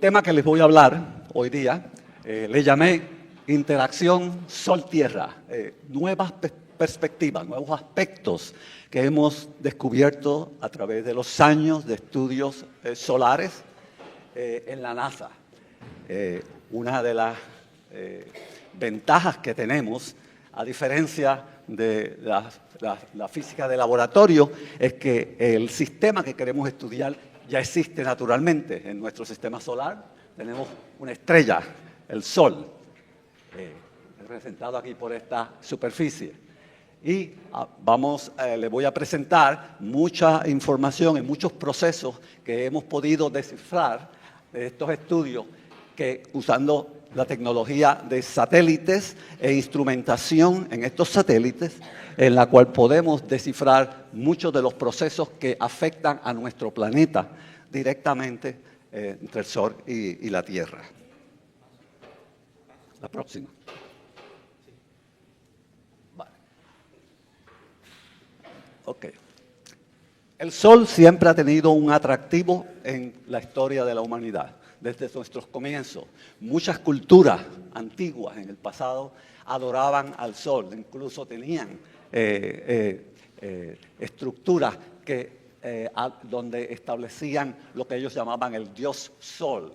tema que les voy a hablar hoy día le llamé interacción Sol-Tierra, nuevas perspectivas, nuevos aspectos que hemos descubierto a través de los años de estudios solares en la NASA. Una de las ventajas que tenemos, a diferencia de la física de laboratorio, es que el sistema que queremos estudiar ya existe naturalmente en nuestro sistema solar. Tenemos una estrella, el Sol, representado aquí por esta superficie. Y les voy a presentar mucha información y muchos procesos que hemos podido descifrar de estos estudios que usando la tecnología de satélites e instrumentación en estos satélites, en la cual podemos descifrar muchos de los procesos que afectan a nuestro planeta directamente entre el Sol y la Tierra. La próxima. Vale. Ok. El Sol siempre ha tenido un atractivo en la historia de la humanidad. Desde nuestros comienzos, muchas culturas antiguas en el pasado adoraban al Sol, incluso tenían estructuras donde establecían lo que ellos llamaban el dios Sol.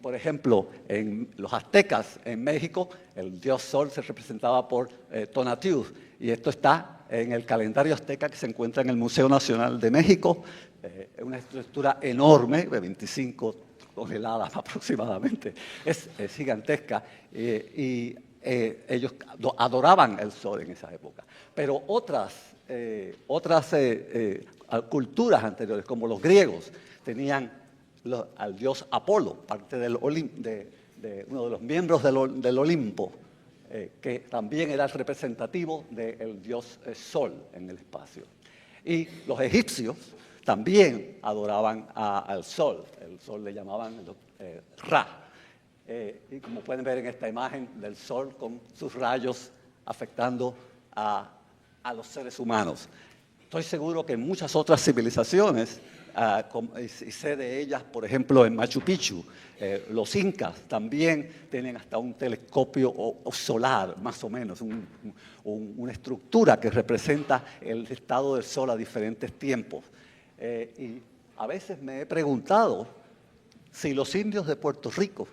Por ejemplo, en los aztecas en México, el dios Sol se representaba por Tonatiuh, y esto está en el calendario azteca que se encuentra en el Museo Nacional de México. Una estructura enorme, de 25 toneladas aproximadamente, es gigantesca, y ellos adoraban el Sol en esa época. Pero otras culturas anteriores, como los griegos, tenían al dios Apolo, parte de uno de los miembros del Olimpo, que también era el representativo del dios Sol en el espacio. Y los egipcios también adoraban al Sol. El Sol le llamaban Ra. Y como pueden ver en esta imagen del Sol con sus rayos afectando a los seres humanos. Estoy seguro que en muchas otras civilizaciones, y sé de ellas, por ejemplo, en Machu Picchu, los incas también tienen hasta un telescopio solar, más o menos, una estructura que representa el estado del Sol a diferentes tiempos. Y a veces me he preguntado si los indios de Puerto Rico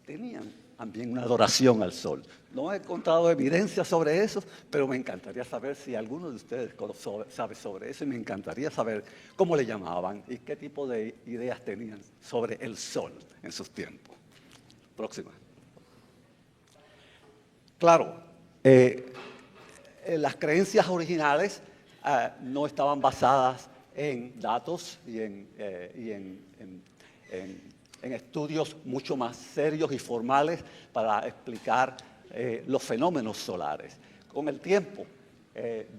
tenían también una adoración al Sol. No he encontrado evidencia sobre eso, pero me encantaría saber si alguno de ustedes sabe sobre eso, y me encantaría saber cómo le llamaban y qué tipo de ideas tenían sobre el Sol en sus tiempos. Próxima. Claro, las creencias originales no estaban basadas en datos y en estudios mucho más serios y formales para explicar los fenómenos solares. Con el tiempo,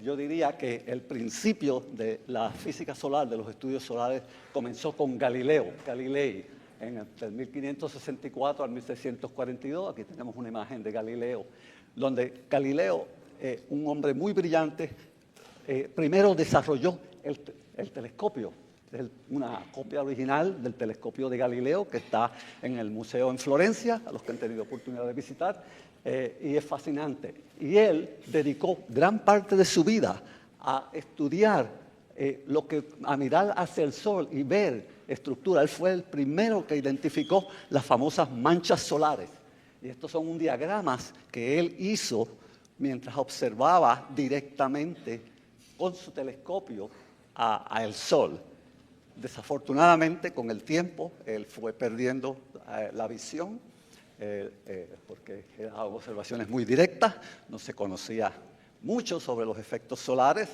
yo diría que el principio de la física solar, de los estudios solares, comenzó con Galilei, del 1564 al 1642. Aquí tenemos una imagen de Galileo, donde Galileo, un hombre muy brillante, primero desarrolló el telescopio. Es una copia original del telescopio de Galileo que está en el museo en Florencia, a los que han tenido oportunidad de visitar, y es fascinante. Y él dedicó gran parte de su vida a estudiar a mirar hacia el Sol y ver estructura. Él fue el primero que identificó las famosas manchas solares. Y estos son diagramas que él hizo mientras observaba directamente con su telescopio al Sol. Desafortunadamente, con el tiempo, él fue perdiendo la visión, porque eran observaciones muy directas, no se conocía mucho sobre los efectos solares,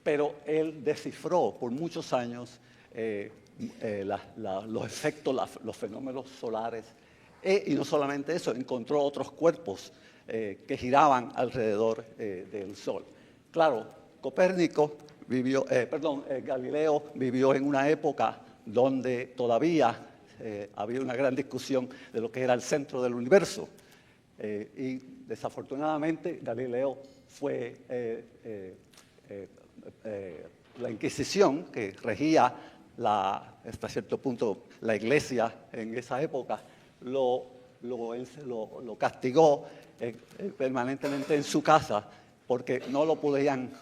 pero él descifró por muchos años los efectos, los fenómenos solares, y no solamente eso, encontró otros cuerpos que giraban alrededor del Sol. Claro, Galileo vivió en una época donde todavía había una gran discusión de lo que era el centro del universo. Y desafortunadamente Galileo fue la Inquisición, que regía hasta cierto punto, la iglesia en esa época lo castigó permanentemente en su casa porque no lo podían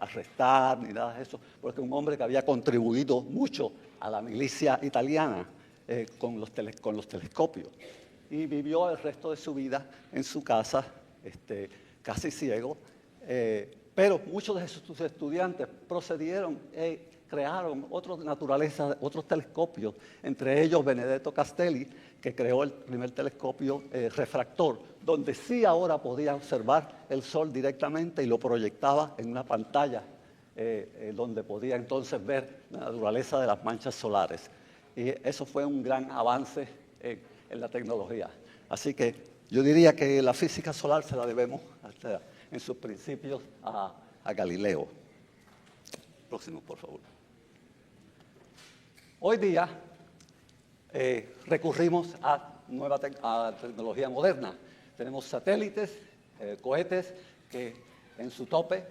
arrestar ni nada de eso, porque un hombre que había contribuido mucho a la milicia italiana con los telescopios. Y vivió el resto de su vida en su casa, casi ciego, pero muchos de sus estudiantes procedieron crearon otros telescopios, entre ellos Benedetto Castelli, que creó el primer telescopio refractor, donde sí ahora podía observar el Sol directamente y lo proyectaba en una pantalla, donde podía entonces ver la naturaleza de las manchas solares. Y eso fue un gran avance en la tecnología. Así que yo diría que la física solar se la debemos en sus principios a Galileo. Próximo, por favor. Hoy día recurrimos a tecnología moderna. Tenemos satélites, cohetes, que en su tope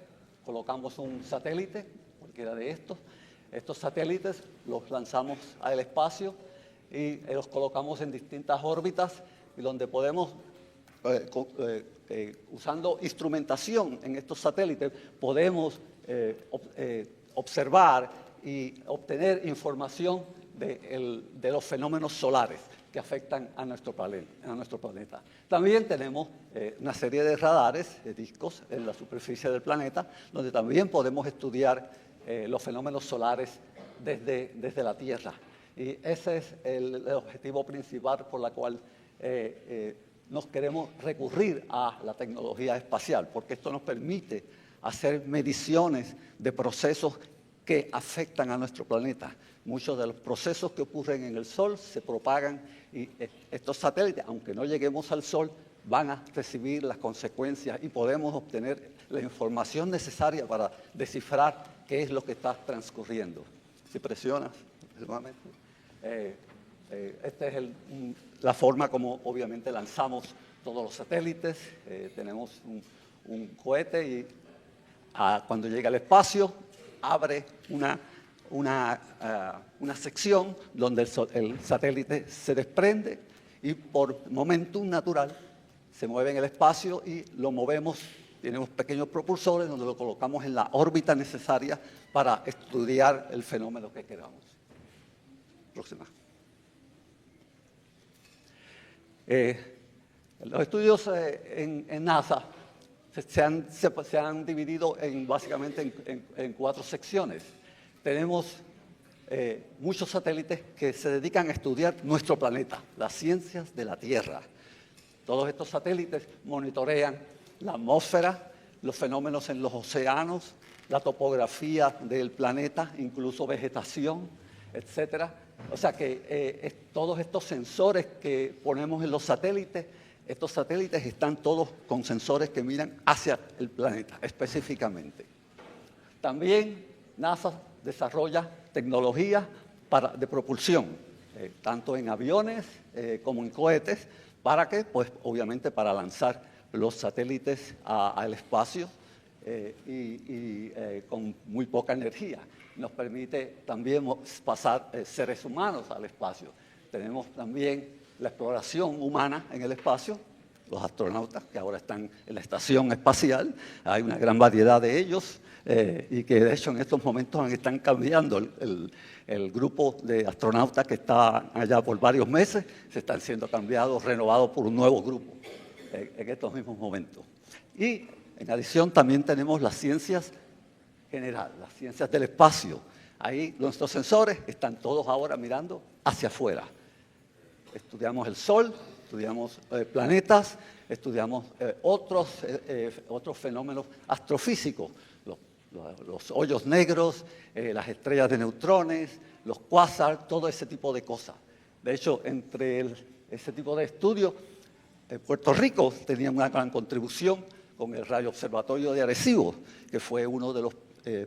colocamos un satélite, cualquiera de estos. Estos satélites los lanzamos al espacio y los colocamos en distintas órbitas y donde podemos, usando instrumentación en estos satélites, podemos observar y obtener información de los fenómenos solares que afectan a nuestro planeta. También tenemos una serie de radares, de discos en la superficie del planeta, donde también podemos estudiar los fenómenos solares desde la Tierra. Y ese es el objetivo principal por el cual nos queremos recurrir a la tecnología espacial, porque esto nos permite hacer mediciones de procesos que afectan a nuestro planeta. Muchos de los procesos que ocurren en el Sol se propagan y estos satélites, aunque no lleguemos al Sol, van a recibir las consecuencias y podemos obtener la información necesaria para descifrar qué es lo que está transcurriendo. Si presionas, nuevamente. Esta es la forma como obviamente lanzamos todos los satélites. Tenemos un cohete y cuando llega al espacio abre una sección donde el satélite se desprende y por momentum natural se mueve en el espacio y lo movemos. Tenemos pequeños propulsores donde lo colocamos en la órbita necesaria para estudiar el fenómeno que queramos. Próxima. Los estudios en NASA se han dividido básicamente en 4 secciones. Tenemos muchos satélites que se dedican a estudiar nuestro planeta, las ciencias de la Tierra. Todos estos satélites monitorean la atmósfera, los fenómenos en los océanos, la topografía del planeta, incluso vegetación, etcétera. O sea que todos estos sensores que ponemos en los satélites, estos satélites están todos con sensores que miran hacia el planeta específicamente. También NASA desarrolla tecnología de propulsión, tanto en aviones como en cohetes, ¿para qué? Pues obviamente para lanzar los satélites al espacio con muy poca energía. Nos permite también pasar seres humanos al espacio. Tenemos también la exploración humana en el espacio, los astronautas que ahora están en la estación espacial, hay una gran variedad de ellos y que de hecho en estos momentos están cambiando el grupo de astronautas que está allá por varios meses, se están siendo cambiados, renovados por un nuevo grupo en estos mismos momentos. Y en adición también tenemos las ciencias generales, las ciencias del espacio. Ahí nuestros sensores están todos ahora mirando hacia afuera. Estudiamos el Sol, estudiamos planetas, estudiamos otros fenómenos astrofísicos, los hoyos negros, las estrellas de neutrones, los cuásar, todo ese tipo de cosas. De hecho, entre ese tipo de estudios, Puerto Rico tenía una gran contribución con el Radio Observatorio de Arecibo, que fue uno de los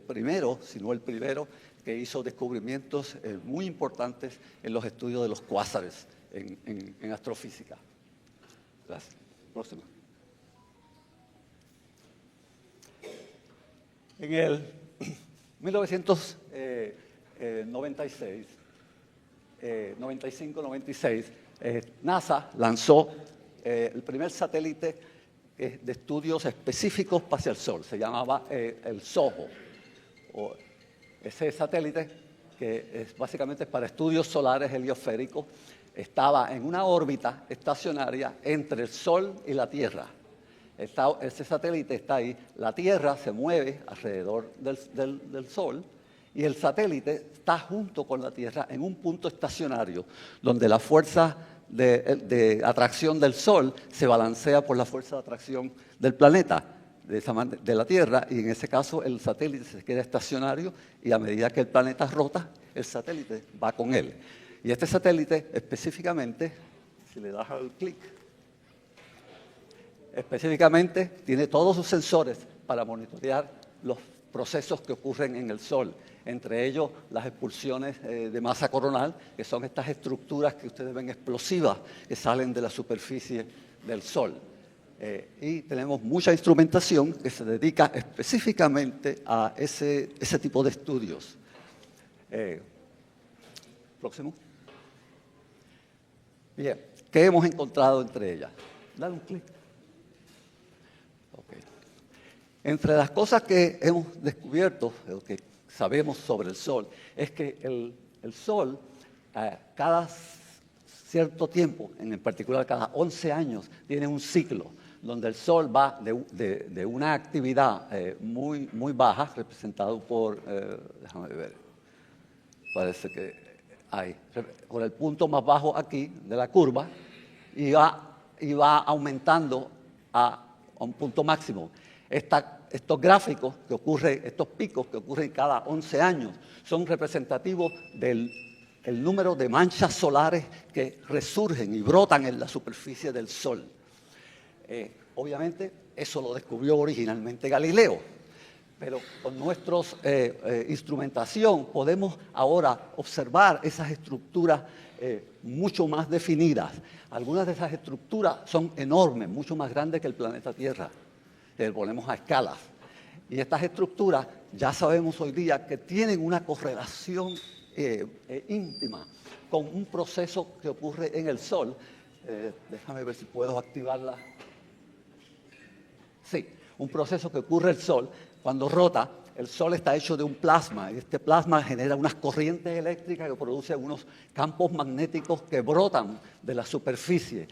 primeros, si no el primero, que hizo descubrimientos muy importantes en los estudios de los cuásares en astrofísica. Gracias. Próxima. En el 1900, 96, 95-96, NASA lanzó el primer satélite de estudios específicos hacia el Sol. Se llamaba el SOHO. Ese satélite, que es básicamente para estudios solares heliosféricos, estaba en una órbita estacionaria entre el Sol y la Tierra. Ese satélite está ahí, la Tierra se mueve alrededor del Sol y el satélite está junto con la Tierra en un punto estacionario, donde la fuerza de atracción del Sol se balancea por la fuerza de atracción del planeta, de la Tierra, y en ese caso el satélite se queda estacionario y a medida que el planeta rota, el satélite va con él. Y este satélite específicamente, si le das al clic, específicamente tiene todos sus sensores para monitorear los procesos que ocurren en el Sol, entre ellos las expulsiones de masa coronal, que son estas estructuras que ustedes ven explosivas que salen de la superficie del Sol. Y tenemos mucha instrumentación que se dedica específicamente a ese tipo de estudios. Próximo. Bien, ¿qué hemos encontrado entre ellas? Dale un clic. Okay. Entre las cosas que hemos descubierto, o que sabemos sobre el Sol, es que el Sol, cada cierto tiempo, en particular cada 11 años, tiene un ciclo donde el Sol va de una actividad muy baja, representado por, déjame ver, parece que hay, por el punto más bajo aquí de la curva, y va aumentando a un punto máximo. Estos gráficos que ocurren, estos picos que ocurren cada 11 años, son representativos del número de manchas solares que resurgen y brotan en la superficie del Sol. Obviamente, eso lo descubrió originalmente Galileo, pero con nuestra instrumentación podemos ahora observar esas estructuras mucho más definidas. Algunas de esas estructuras son enormes, mucho más grandes que el planeta Tierra. Le ponemos a escalas. Y estas estructuras ya sabemos hoy día que tienen una correlación íntima con un proceso que ocurre en el Sol. Déjame ver si puedo activarla. Sí, un proceso que ocurre en el Sol. Cuando rota, el Sol está hecho de un plasma, y este plasma genera unas corrientes eléctricas que producen unos campos magnéticos que brotan de la superficie.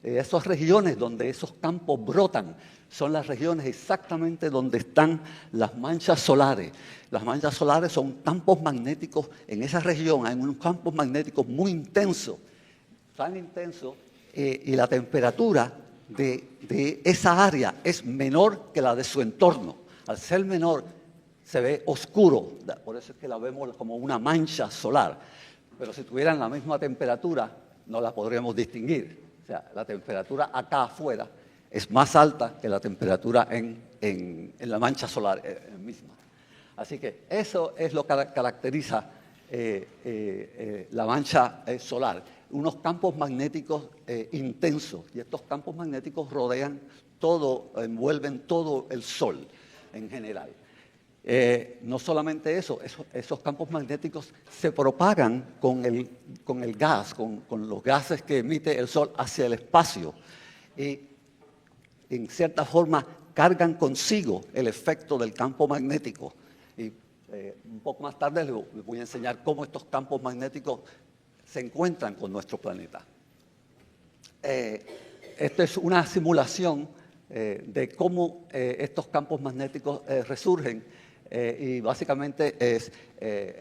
Esas regiones donde esos campos brotan son las regiones exactamente donde están las manchas solares. Las manchas solares son campos magnéticos en esa región, hay unos campos magnéticos muy intensos, tan intensos, y la temperatura de esa área es menor que la de su entorno. Al ser menor, se ve oscuro, por eso es que la vemos como una mancha solar. Pero si tuvieran la misma temperatura, no la podríamos distinguir. O sea, la temperatura acá afuera es más alta que la temperatura en la mancha solar misma. Así que eso es lo que caracteriza la mancha solar. Unos campos magnéticos intensos. Y estos campos magnéticos rodean todo, envuelven todo el Sol en general. No solamente eso, esos campos magnéticos se propagan con el gas, con los gases que emite el Sol hacia el espacio y en cierta forma cargan consigo el efecto del campo magnético. Y un poco más tarde les voy a enseñar cómo estos campos magnéticos se encuentran con nuestro planeta. Esto es una simulación de cómo estos campos magnéticos resurgen. Y básicamente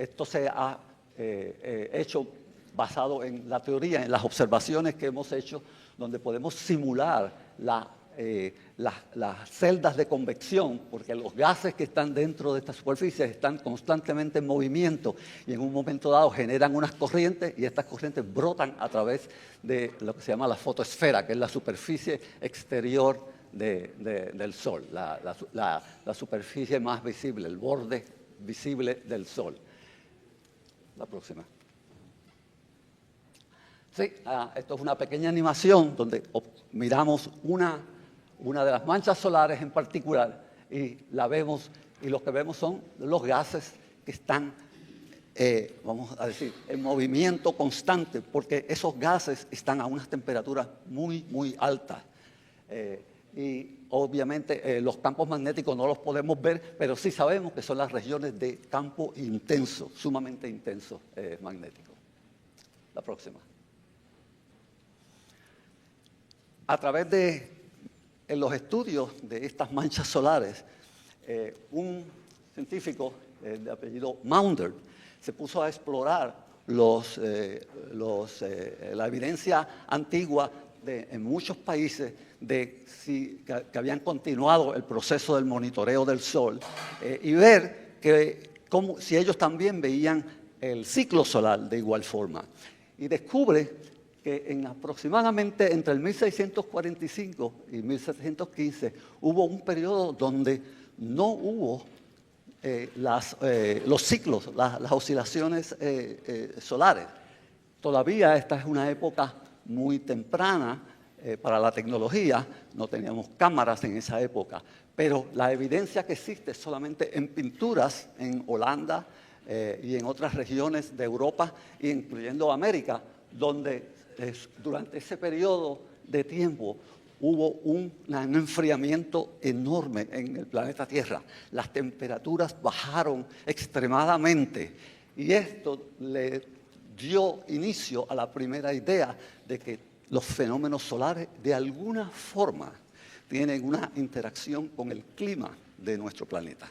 esto se ha hecho basado en la teoría, en las observaciones que hemos hecho, donde podemos simular las celdas de convección, porque los gases que están dentro de estas superficies están constantemente en movimiento y en un momento dado generan unas corrientes y estas corrientes brotan a través de lo que se llama la fotosfera, que es la superficie exterior del Sol, la superficie más visible, el borde visible del Sol. La próxima. Sí, esto es una pequeña animación donde miramos una de las manchas solares en particular y la vemos, y lo que vemos son los gases que están vamos a decir, en movimiento constante, porque esos gases están a unas temperaturas muy, muy altas. Y obviamente los campos magnéticos no los podemos ver, pero sí sabemos que son las regiones de campo intenso, sumamente intenso magnético. La próxima. A través de los estudios de estas manchas solares, un científico de apellido Maunder se puso a explorar la evidencia antigua en muchos países de que habían continuado el proceso del monitoreo del Sol y ver si ellos también veían el ciclo solar de igual forma. Y descubre que aproximadamente entre el 1645 y 1715 hubo un periodo donde no hubo los ciclos, las oscilaciones solares. Todavía esta es una época muy temprana para la tecnología, no teníamos cámaras en esa época, pero la evidencia que existe es solamente en pinturas en Holanda y en otras regiones de Europa, incluyendo América, donde durante ese periodo de tiempo hubo un enfriamiento enorme en el planeta Tierra. Las temperaturas bajaron extremadamente y esto le dio inicio a la primera idea de que los fenómenos solares de alguna forma tienen una interacción con el clima de nuestro planeta.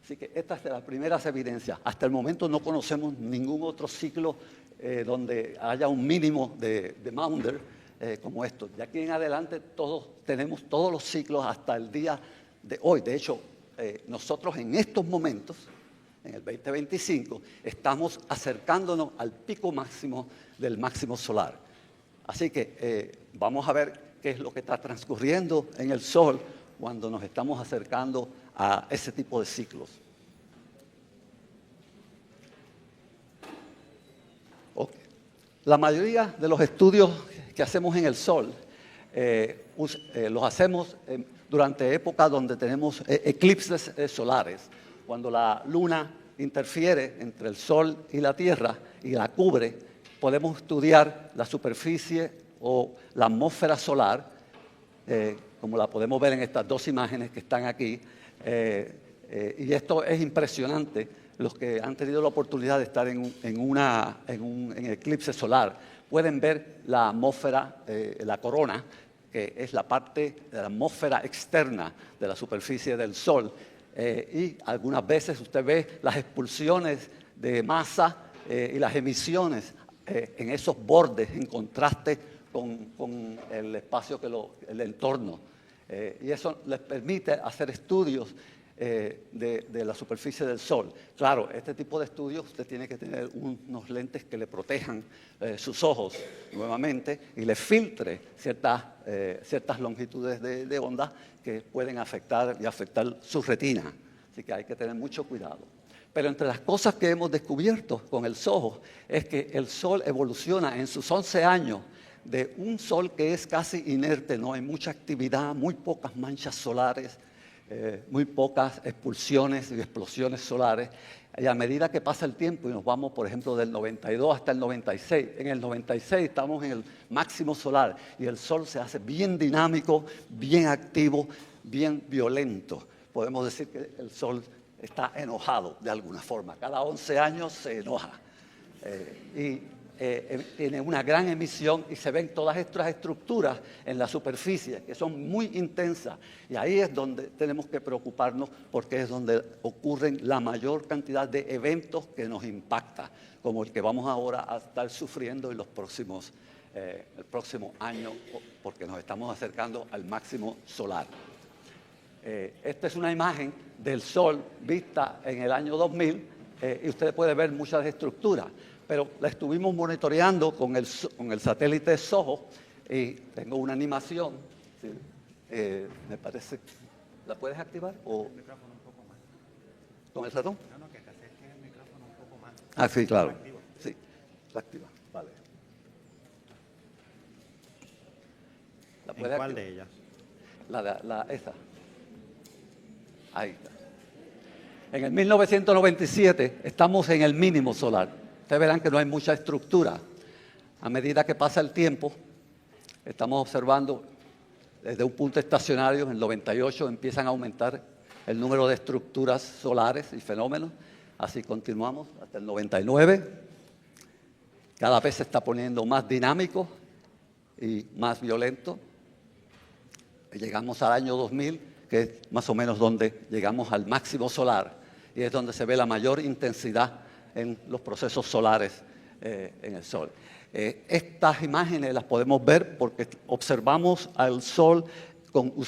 Así que esta es de las primeras evidencias. Hasta el momento no conocemos ningún otro ciclo donde haya un mínimo de Maunder como esto. De aquí en adelante tenemos todos los ciclos hasta el día de hoy. De hecho, nosotros en estos momentos, en el 2025, estamos acercándonos al pico máximo del máximo solar. Así que vamos a ver qué es lo que está transcurriendo en el Sol cuando nos estamos acercando a ese tipo de ciclos. Okay. La mayoría de los estudios que hacemos en el Sol los hacemos durante épocas donde tenemos eclipses solares, cuando la Luna interfiere entre el Sol y la Tierra y la cubre. Podemos estudiar la superficie o la atmósfera solar, como la podemos ver en estas dos imágenes que están aquí. Y esto es impresionante. Los que han tenido la oportunidad de estar en un eclipse solar pueden ver la atmósfera, la corona, que es la parte de la atmósfera externa de la superficie del Sol. Y algunas veces usted ve las expulsiones de masa y las emisiones en esos bordes, en contraste con el espacio, el entorno. Y eso les permite hacer estudios de la superficie del Sol. Claro, este tipo de estudios usted tiene que tener unos lentes que le protejan sus ojos nuevamente y le filtre ciertas longitudes de onda que pueden afectar su retina. Así que hay que tener mucho cuidado. Pero entre las cosas que hemos descubierto con el SOHO es que el Sol evoluciona en sus 11 años de un Sol que es casi inerte, no hay mucha actividad, muy pocas manchas solares, muy pocas expulsiones y explosiones solares. Y a medida que pasa el tiempo y nos vamos, por ejemplo, del 92 hasta el 96, en el 96 estamos en el máximo solar y el Sol se hace bien dinámico, bien activo, bien violento. Podemos decir que el Sol está enojado de alguna forma. Cada 11 años se enoja. Tiene una gran emisión y se ven todas estas estructuras en la superficie que son muy intensas. Y ahí es donde tenemos que preocuparnos porque es donde ocurren la mayor cantidad de eventos que nos impactan, como el que vamos ahora a estar sufriendo en el próximo año porque nos estamos acercando al máximo solar. Esta es una imagen del Sol vista en el año 2000 y usted puede ver muchas estructuras, pero la estuvimos monitoreando con el satélite SOHO y tengo una animación. ¿Sí? Me parece. ¿La puedes activar? ¿O? El micrófono un poco más. ¿Con el ratón? No, que te acerques el micrófono un poco más. Ah, sí, claro. Sí, la activa. Vale. ¿La puedes ¿En cuál activar? de ellas? Esa. Ahí está. En el 1997 estamos en el mínimo solar. Ustedes verán que no hay mucha estructura. A medida que pasa el tiempo, estamos observando desde un punto estacionario, en el 98 empiezan a aumentar el número de estructuras solares y fenómenos. Así continuamos hasta el 99. Cada vez se está poniendo más dinámico y más violento. Llegamos al año 2000, que es más o menos donde llegamos al máximo solar, y es donde se ve la mayor intensidad en los procesos solares en el Sol. Estas imágenes las podemos ver porque observamos al Sol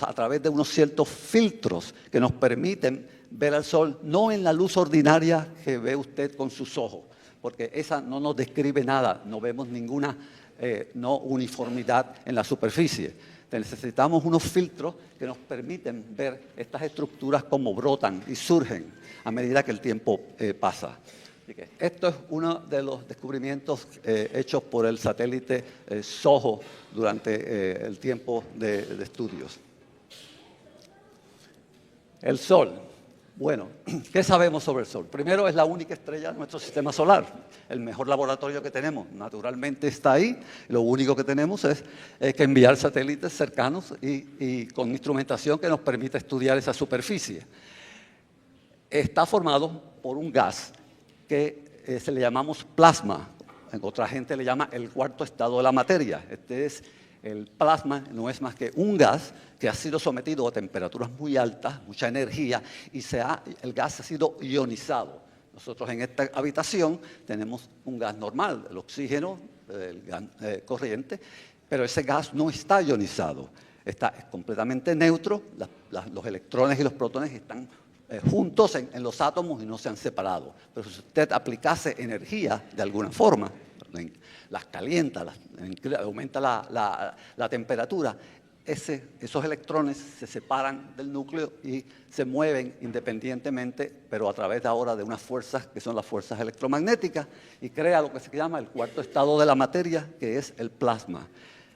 a través de unos ciertos filtros que nos permiten ver al Sol no en la luz ordinaria que ve usted con sus ojos, porque esa no nos describe nada, no vemos ninguna no uniformidad en la superficie. Necesitamos unos filtros que nos permiten ver estas estructuras como brotan y surgen a medida que el tiempo pasa. Así que esto es uno de los descubrimientos hechos por el satélite SOHO durante el tiempo de estudios. El Sol. Bueno, ¿qué sabemos sobre el Sol? Primero, es la única estrella de nuestro sistema solar. El mejor laboratorio que tenemos, naturalmente, está ahí. Lo único que tenemos es que enviar satélites cercanos y con instrumentación que nos permita estudiar esa superficie. Está formado por un gas que se le llamamos plasma. Otra gente le llama el cuarto estado de la materia. El plasma no es más que un gas que ha sido sometido a temperaturas muy altas, mucha energía, y el gas ha sido ionizado. Nosotros en esta habitación tenemos un gas normal, el oxígeno, el gas corriente, pero ese gas no está ionizado, está completamente neutro, los electrones y los protones están juntos en los átomos y no se han separado. Pero si usted aplicase energía de alguna forma, las calienta, aumenta la temperatura, esos electrones se separan del núcleo y se mueven independientemente, pero a través ahora de unas fuerzas que son las fuerzas electromagnéticas, y crea lo que se llama el cuarto estado de la materia, que es el plasma.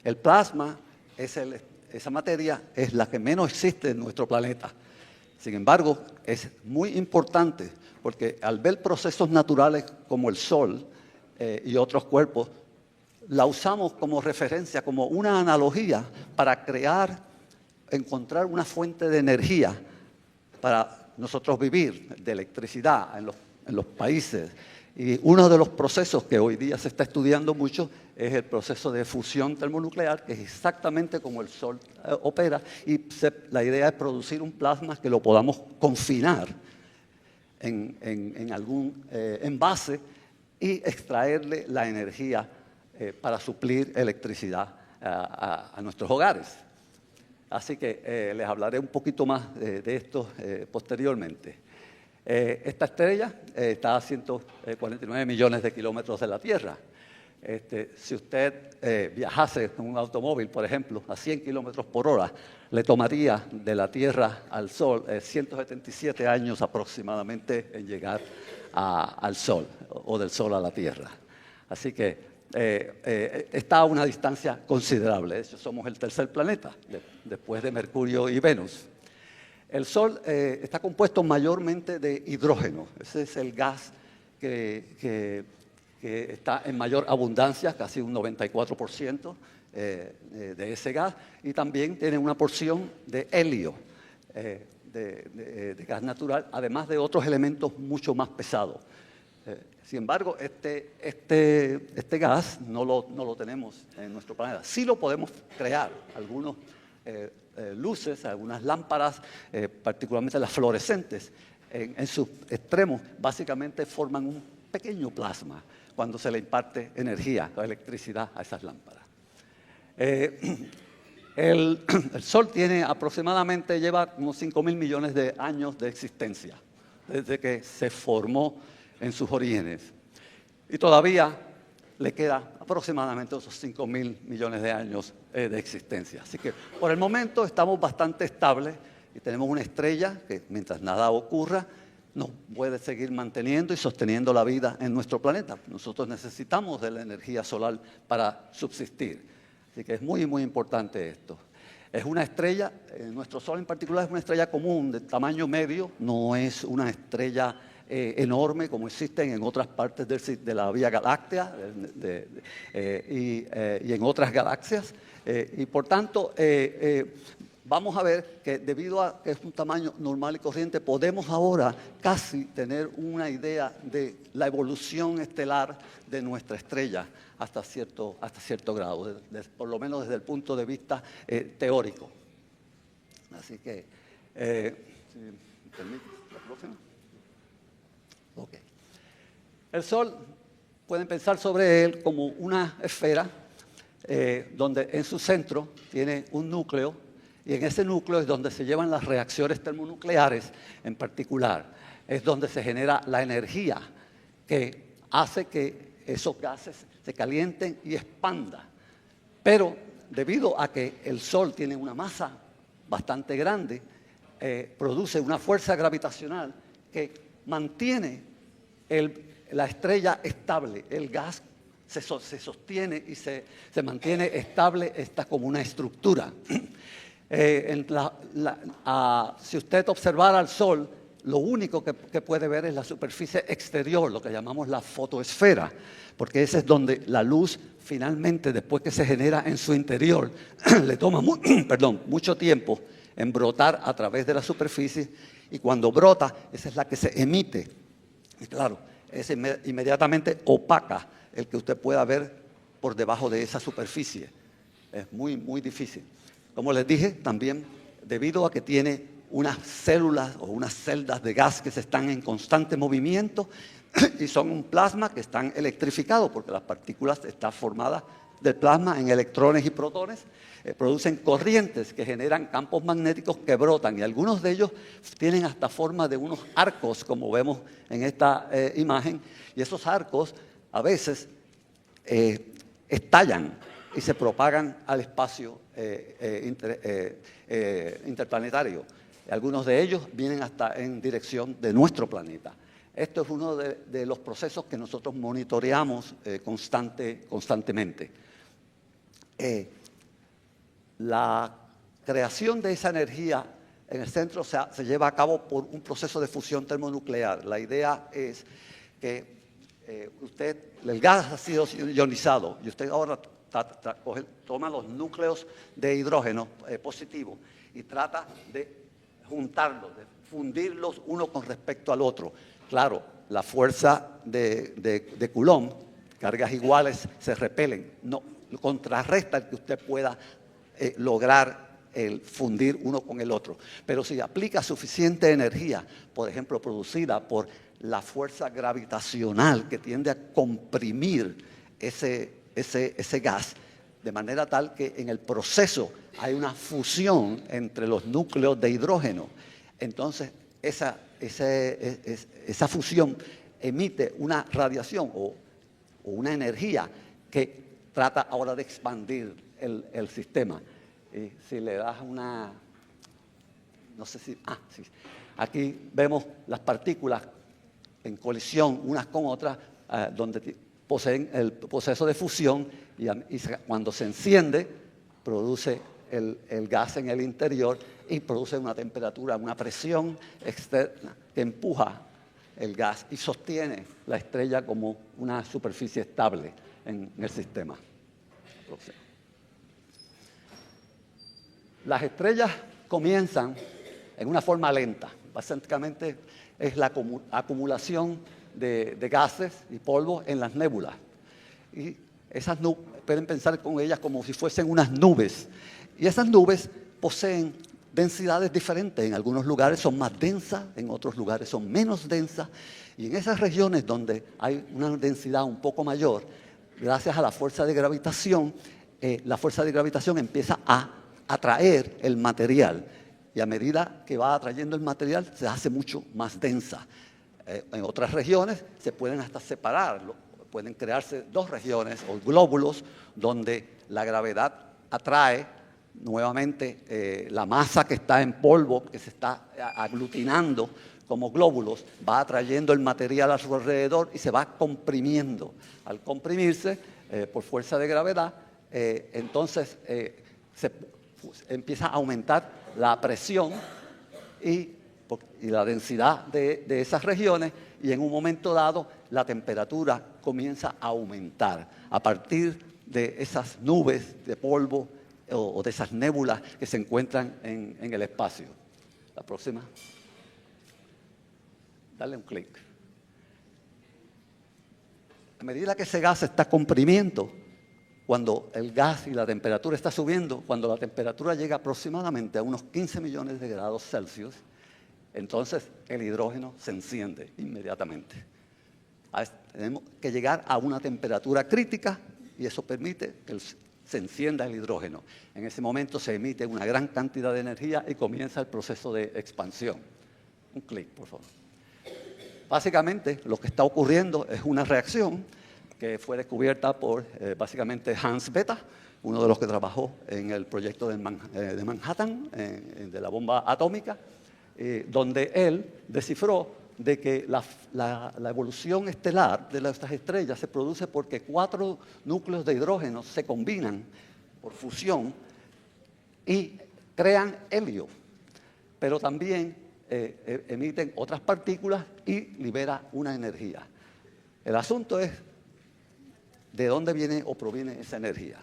El plasma, esa materia, es la que menos existe en nuestro planeta. Sin embargo, es muy importante porque al ver procesos naturales como el Sol y otros cuerpos, la usamos como referencia, como una analogía para encontrar una fuente de energía para nosotros vivir, de electricidad en los países. Y uno de los procesos que hoy día se está estudiando mucho es el proceso de fusión termonuclear, que es exactamente como el Sol opera, y la idea es producir un plasma que lo podamos confinar en algún envase y extraerle la energía para suplir electricidad a nuestros hogares. Así que les hablaré un poquito más de esto posteriormente. Esta estrella está a 149 millones de kilómetros de la Tierra. Si usted viajase en un automóvil, por ejemplo, a 100 kilómetros por hora, le tomaría de la Tierra al Sol 177 años aproximadamente en llegar al Sol, o del Sol a la Tierra. Así que está a una distancia considerable. De hecho, somos el tercer planeta, después de Mercurio y Venus. El Sol está compuesto mayormente de hidrógeno. Ese es el gas que está en mayor abundancia, casi un 94% de ese gas, y también tiene una porción de helio, de gas natural, además de otros elementos mucho más pesados. Sin embargo, este gas no lo tenemos en nuestro planeta. Sí lo podemos crear, algunos luces, algunas lámparas, particularmente las fluorescentes, en sus extremos básicamente forman un pequeño plasma cuando se le imparte energía o electricidad a esas lámparas. El Sol lleva unos 5.000 millones de años de existencia, desde que se formó en sus orígenes. Y todavía le queda aproximadamente esos 5.000 millones de años de existencia. Así que por el momento estamos bastante estables y tenemos una estrella que mientras nada ocurra nos puede seguir manteniendo y sosteniendo la vida en nuestro planeta. Nosotros necesitamos de la energía solar para subsistir. Así que es muy, muy importante esto. Es una estrella, nuestro Sol en particular es una estrella común de tamaño medio, no es una estrella enorme como existen en otras partes de la Vía Láctea y en otras galaxias. Y por tanto, vamos a ver que debido a que es un tamaño normal y corriente, podemos ahora casi tener una idea de la evolución estelar de nuestra estrella hasta cierto grado, por lo menos desde el punto de vista teórico. Así que, si me permite, la próxima. Okay. El Sol, pueden pensar sobre él como una esfera donde en su centro tiene un núcleo, y en ese núcleo es donde se llevan las reacciones termonucleares en particular. Es donde se genera la energía que hace que esos gases se calienten y expandan. Pero debido a que el Sol tiene una masa bastante grande, produce una fuerza gravitacional que mantiene la estrella estable. El gas se sostiene y se mantiene estable, está como una estructura. Si usted observara al Sol, lo único que puede ver es la superficie exterior, lo que llamamos la fotoesfera, porque ese es donde la luz finalmente, después que se genera en su interior, le toma mucho tiempo en brotar a través de la superficie, y cuando brota, esa es la que se emite. Y claro, es inmediatamente opaca el que usted pueda ver por debajo de esa superficie. Es muy, muy difícil. Como les dije, también debido a que tiene unas células o unas celdas de gas que se están en constante movimiento y son un plasma que están electrificados, porque las partículas están formadas del plasma en electrones y protones, producen corrientes que generan campos magnéticos que brotan, y algunos de ellos tienen hasta forma de unos arcos, como vemos en esta imagen, y esos arcos a veces estallan y se propagan al espacio interplanetario. Algunos de ellos vienen hasta en dirección de nuestro planeta. Esto es uno de los procesos que nosotros monitoreamos constantemente. La creación de esa energía en el centro se lleva a cabo por un proceso de fusión termonuclear. La idea es que el gas ha sido ionizado y usted ahora toma los núcleos de hidrógeno positivo y trata de juntarlos, de fundirlos uno con respecto al otro. Claro, la fuerza de Coulomb, cargas iguales se repelen, no contrarresta el que usted pueda lograr el fundir uno con el otro. Pero si aplica suficiente energía, por ejemplo, producida por la fuerza gravitacional que tiende a comprimir ese gas, de manera tal que en el proceso hay una fusión entre los núcleos de hidrógeno. Entonces, esa fusión emite una radiación o una energía que trata ahora de expandir el sistema. Y si le das una... No sé si... sí. Aquí vemos las partículas en colisión unas con otras, donde poseen el proceso de fusión, y cuando se enciende, produce el gas en el interior y produce una temperatura, una presión externa que empuja el gas y sostiene la estrella como una superficie estable en el sistema. Las estrellas comienzan en una forma lenta. Básicamente es la acumulación de gases y polvo en las nébulas. Y esas nubes, pueden pensar con ellas como si fuesen unas nubes. Y esas nubes poseen densidades diferentes. En algunos lugares son más densas, en otros lugares son menos densas. Y en esas regiones donde hay una densidad un poco mayor, gracias a la fuerza de gravitación empieza a atraer el material. Y a medida que va atrayendo el material, se hace mucho más densa. En otras regiones se pueden hasta separar, pueden crearse dos regiones o glóbulos donde la gravedad atrae nuevamente la masa que está en polvo, que se está aglutinando como glóbulos, va atrayendo el material a su alrededor y se va comprimiendo. Al comprimirse por fuerza de gravedad, entonces se empieza a aumentar la presión y la densidad de esas regiones, y en un momento dado la temperatura comienza a aumentar a partir de esas nubes de polvo o de esas nébulas que se encuentran en el espacio. La próxima. Dale un clic. A medida que ese gas se está comprimiendo, cuando el gas y la temperatura está subiendo, cuando la temperatura llega aproximadamente a unos 15 millones de grados Celsius, entonces el hidrógeno se enciende inmediatamente. Tenemos que llegar a una temperatura crítica y eso permite que se encienda el hidrógeno. En ese momento se emite una gran cantidad de energía y comienza el proceso de expansión. Un clic, por favor. Básicamente, lo que está ocurriendo es una reacción que fue descubierta por básicamente Hans Bethe, uno de los que trabajó en el proyecto de Manhattan, de la bomba atómica, donde él descifró de que la evolución estelar de nuestras estrellas se produce porque 4 núcleos de hidrógeno se combinan por fusión y crean helio, pero también emiten otras partículas y libera una energía. El asunto es de dónde viene o proviene esa energía.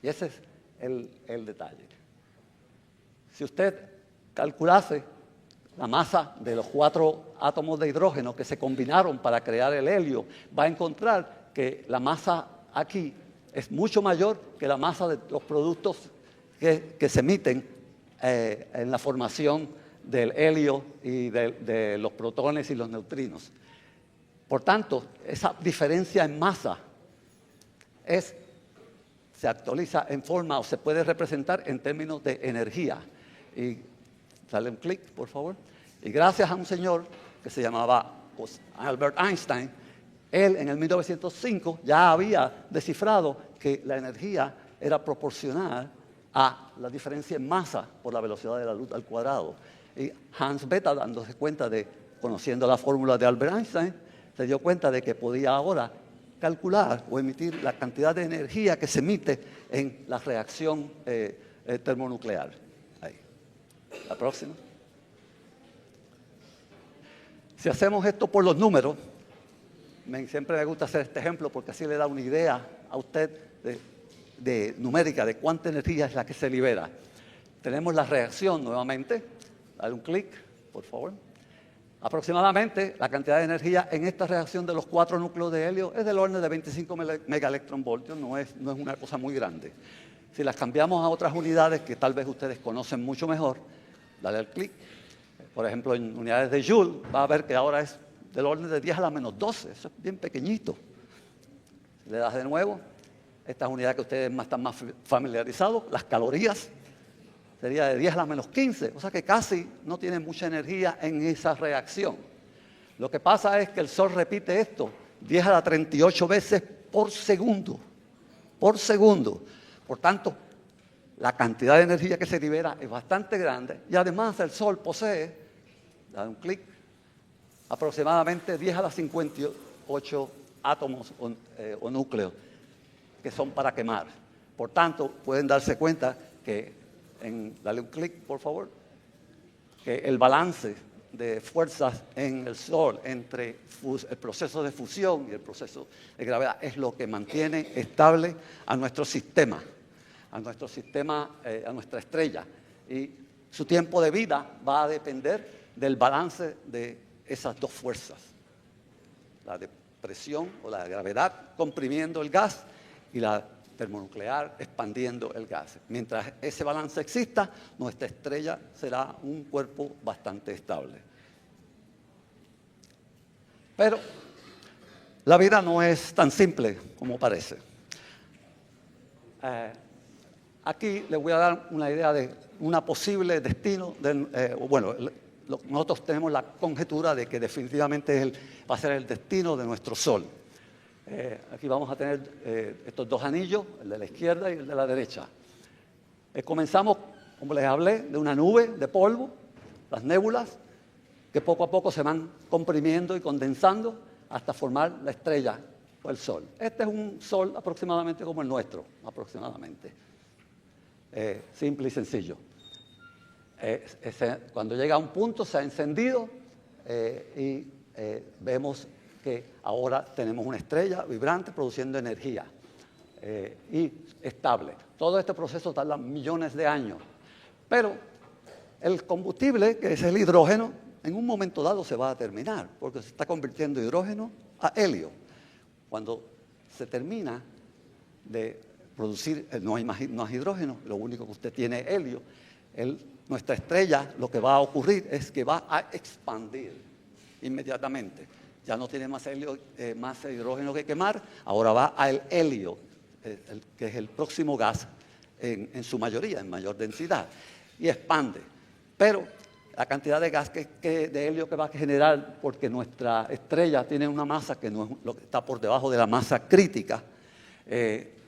Y ese es el detalle. Si usted calculase la masa de los 4 átomos de hidrógeno que se combinaron para crear el helio, va a encontrar que la masa aquí es mucho mayor que la masa de los productos que se emiten en la formación del helio y de los protones y los neutrinos. Por tanto, esa diferencia en masa se actualiza en forma o se puede representar en términos de energía. Y dale un clic, por favor. Y gracias a un señor que se llamaba Albert Einstein, él en el 1905 ya había descifrado que la energía era proporcional a la diferencia en masa por la velocidad de la luz al cuadrado. Y Hans Bethe, dándose cuenta conociendo la fórmula de Albert Einstein, se dio cuenta de que podía ahora calcular o emitir la cantidad de energía que se emite en la reacción termonuclear. Ahí. La próxima. Si hacemos esto por los números, siempre me gusta hacer este ejemplo porque así le da una idea a usted de numérica, de cuánta energía es la que se libera. Tenemos la reacción nuevamente. Dale un clic, por favor. Aproximadamente la cantidad de energía en esta reacción de los 4 núcleos de helio es del orden de 25 megaelectronvoltios, no es una cosa muy grande. Si las cambiamos a otras unidades que tal vez ustedes conocen mucho mejor, dale al clic. Por ejemplo, en unidades de Joule, va a ver que ahora es del orden de 10 a la menos 12, eso es bien pequeñito. Si le das de nuevo, estas unidades que ustedes están más familiarizados, las calorías, sería de 10 a la menos 15, o sea que casi no tiene mucha energía en esa reacción. Lo que pasa es que el Sol repite esto 10 a la 38 veces por segundo. Por segundo. Por tanto, la cantidad de energía que se libera es bastante grande y además el Sol posee, dale un clic, aproximadamente 10 a la 58 átomos o núcleos que son para quemar. Por tanto, pueden darse cuenta que dale un clic, por favor, que el balance de fuerzas en el Sol entre el proceso de fusión y el proceso de gravedad es lo que mantiene estable a nuestro sistema, a nuestra estrella. Y su tiempo de vida va a depender del balance de esas dos fuerzas, la de presión o la gravedad comprimiendo el gas y la termonuclear expandiendo el gas. Mientras ese balance exista, nuestra estrella será un cuerpo bastante estable. Pero la vida no es tan simple como parece. Aquí les voy a dar una idea de un posible destino. Nosotros tenemos la conjetura de que definitivamente va a ser el destino de nuestro Sol. Aquí vamos a tener estos 2 anillos, el de la izquierda y el de la derecha. Comenzamos, como les hablé, de una nube de polvo, las nébulas, que poco a poco se van comprimiendo y condensando hasta formar la estrella o el Sol. Este es un Sol aproximadamente como el nuestro, aproximadamente. simple y sencillo. Cuando llega a un punto se ha encendido y vemos que ahora tenemos una estrella vibrante produciendo energía y estable. Todo este proceso tarda millones de años, pero el combustible, que es el hidrógeno, en un momento dado se va a terminar, porque se está convirtiendo hidrógeno a helio. Cuando se termina de producir, no hay hidrógeno, lo único que usted tiene es helio. Nuestra estrella, lo que va a ocurrir es que va a expandir inmediatamente. Ya no tiene más helio, más hidrógeno que quemar, ahora va al helio, que es el próximo gas en su mayoría, en mayor densidad, y expande. Pero la cantidad de gas de helio que va a generar, porque nuestra estrella tiene una masa que no es lo que está por debajo de la masa crítica,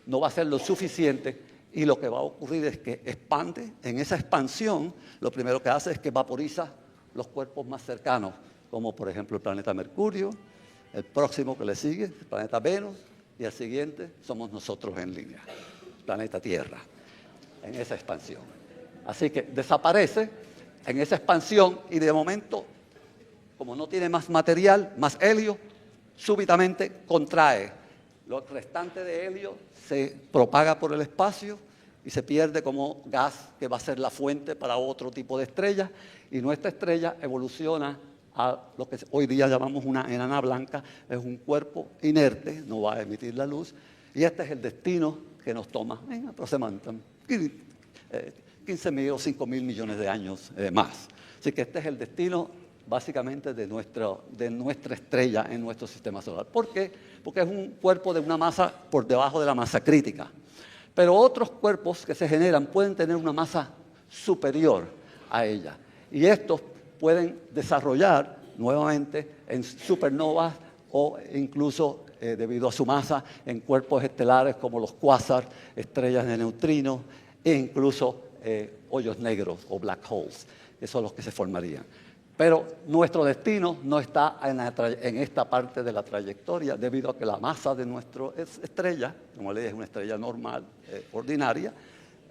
no va a ser lo suficiente, y lo que va a ocurrir es que expande. En esa expansión, lo primero que hace es que vaporiza los cuerpos más cercanos, como por ejemplo el planeta Mercurio, el próximo que le sigue, el planeta Venus, y el siguiente somos nosotros en línea, el planeta Tierra, en esa expansión. Así que desaparece en esa expansión y de momento, como no tiene más material, más helio, súbitamente contrae. Lo restante de helio se propaga por el espacio y se pierde como gas que va a ser la fuente para otro tipo de estrella, y nuestra estrella evoluciona a lo que hoy día llamamos una enana blanca. Es un cuerpo inerte, no va a emitir la luz, y este es el destino que nos toma en aproximadamente 15.000 o 5.000 millones de años más. Así que este es el destino básicamente de nuestra estrella en nuestro sistema solar. ¿Por qué? Porque es un cuerpo de una masa por debajo de la masa crítica. Pero otros cuerpos que se generan pueden tener una masa superior a ella. Y estos pueden desarrollar nuevamente en supernovas o incluso, debido a su masa, en cuerpos estelares como los cuásar, estrellas de neutrinos e incluso hoyos negros o black holes. Esos son los que se formarían. Pero nuestro destino no está en esta parte de la trayectoria, debido a que la masa de nuestra estrella, como le dije, es una estrella normal, ordinaria,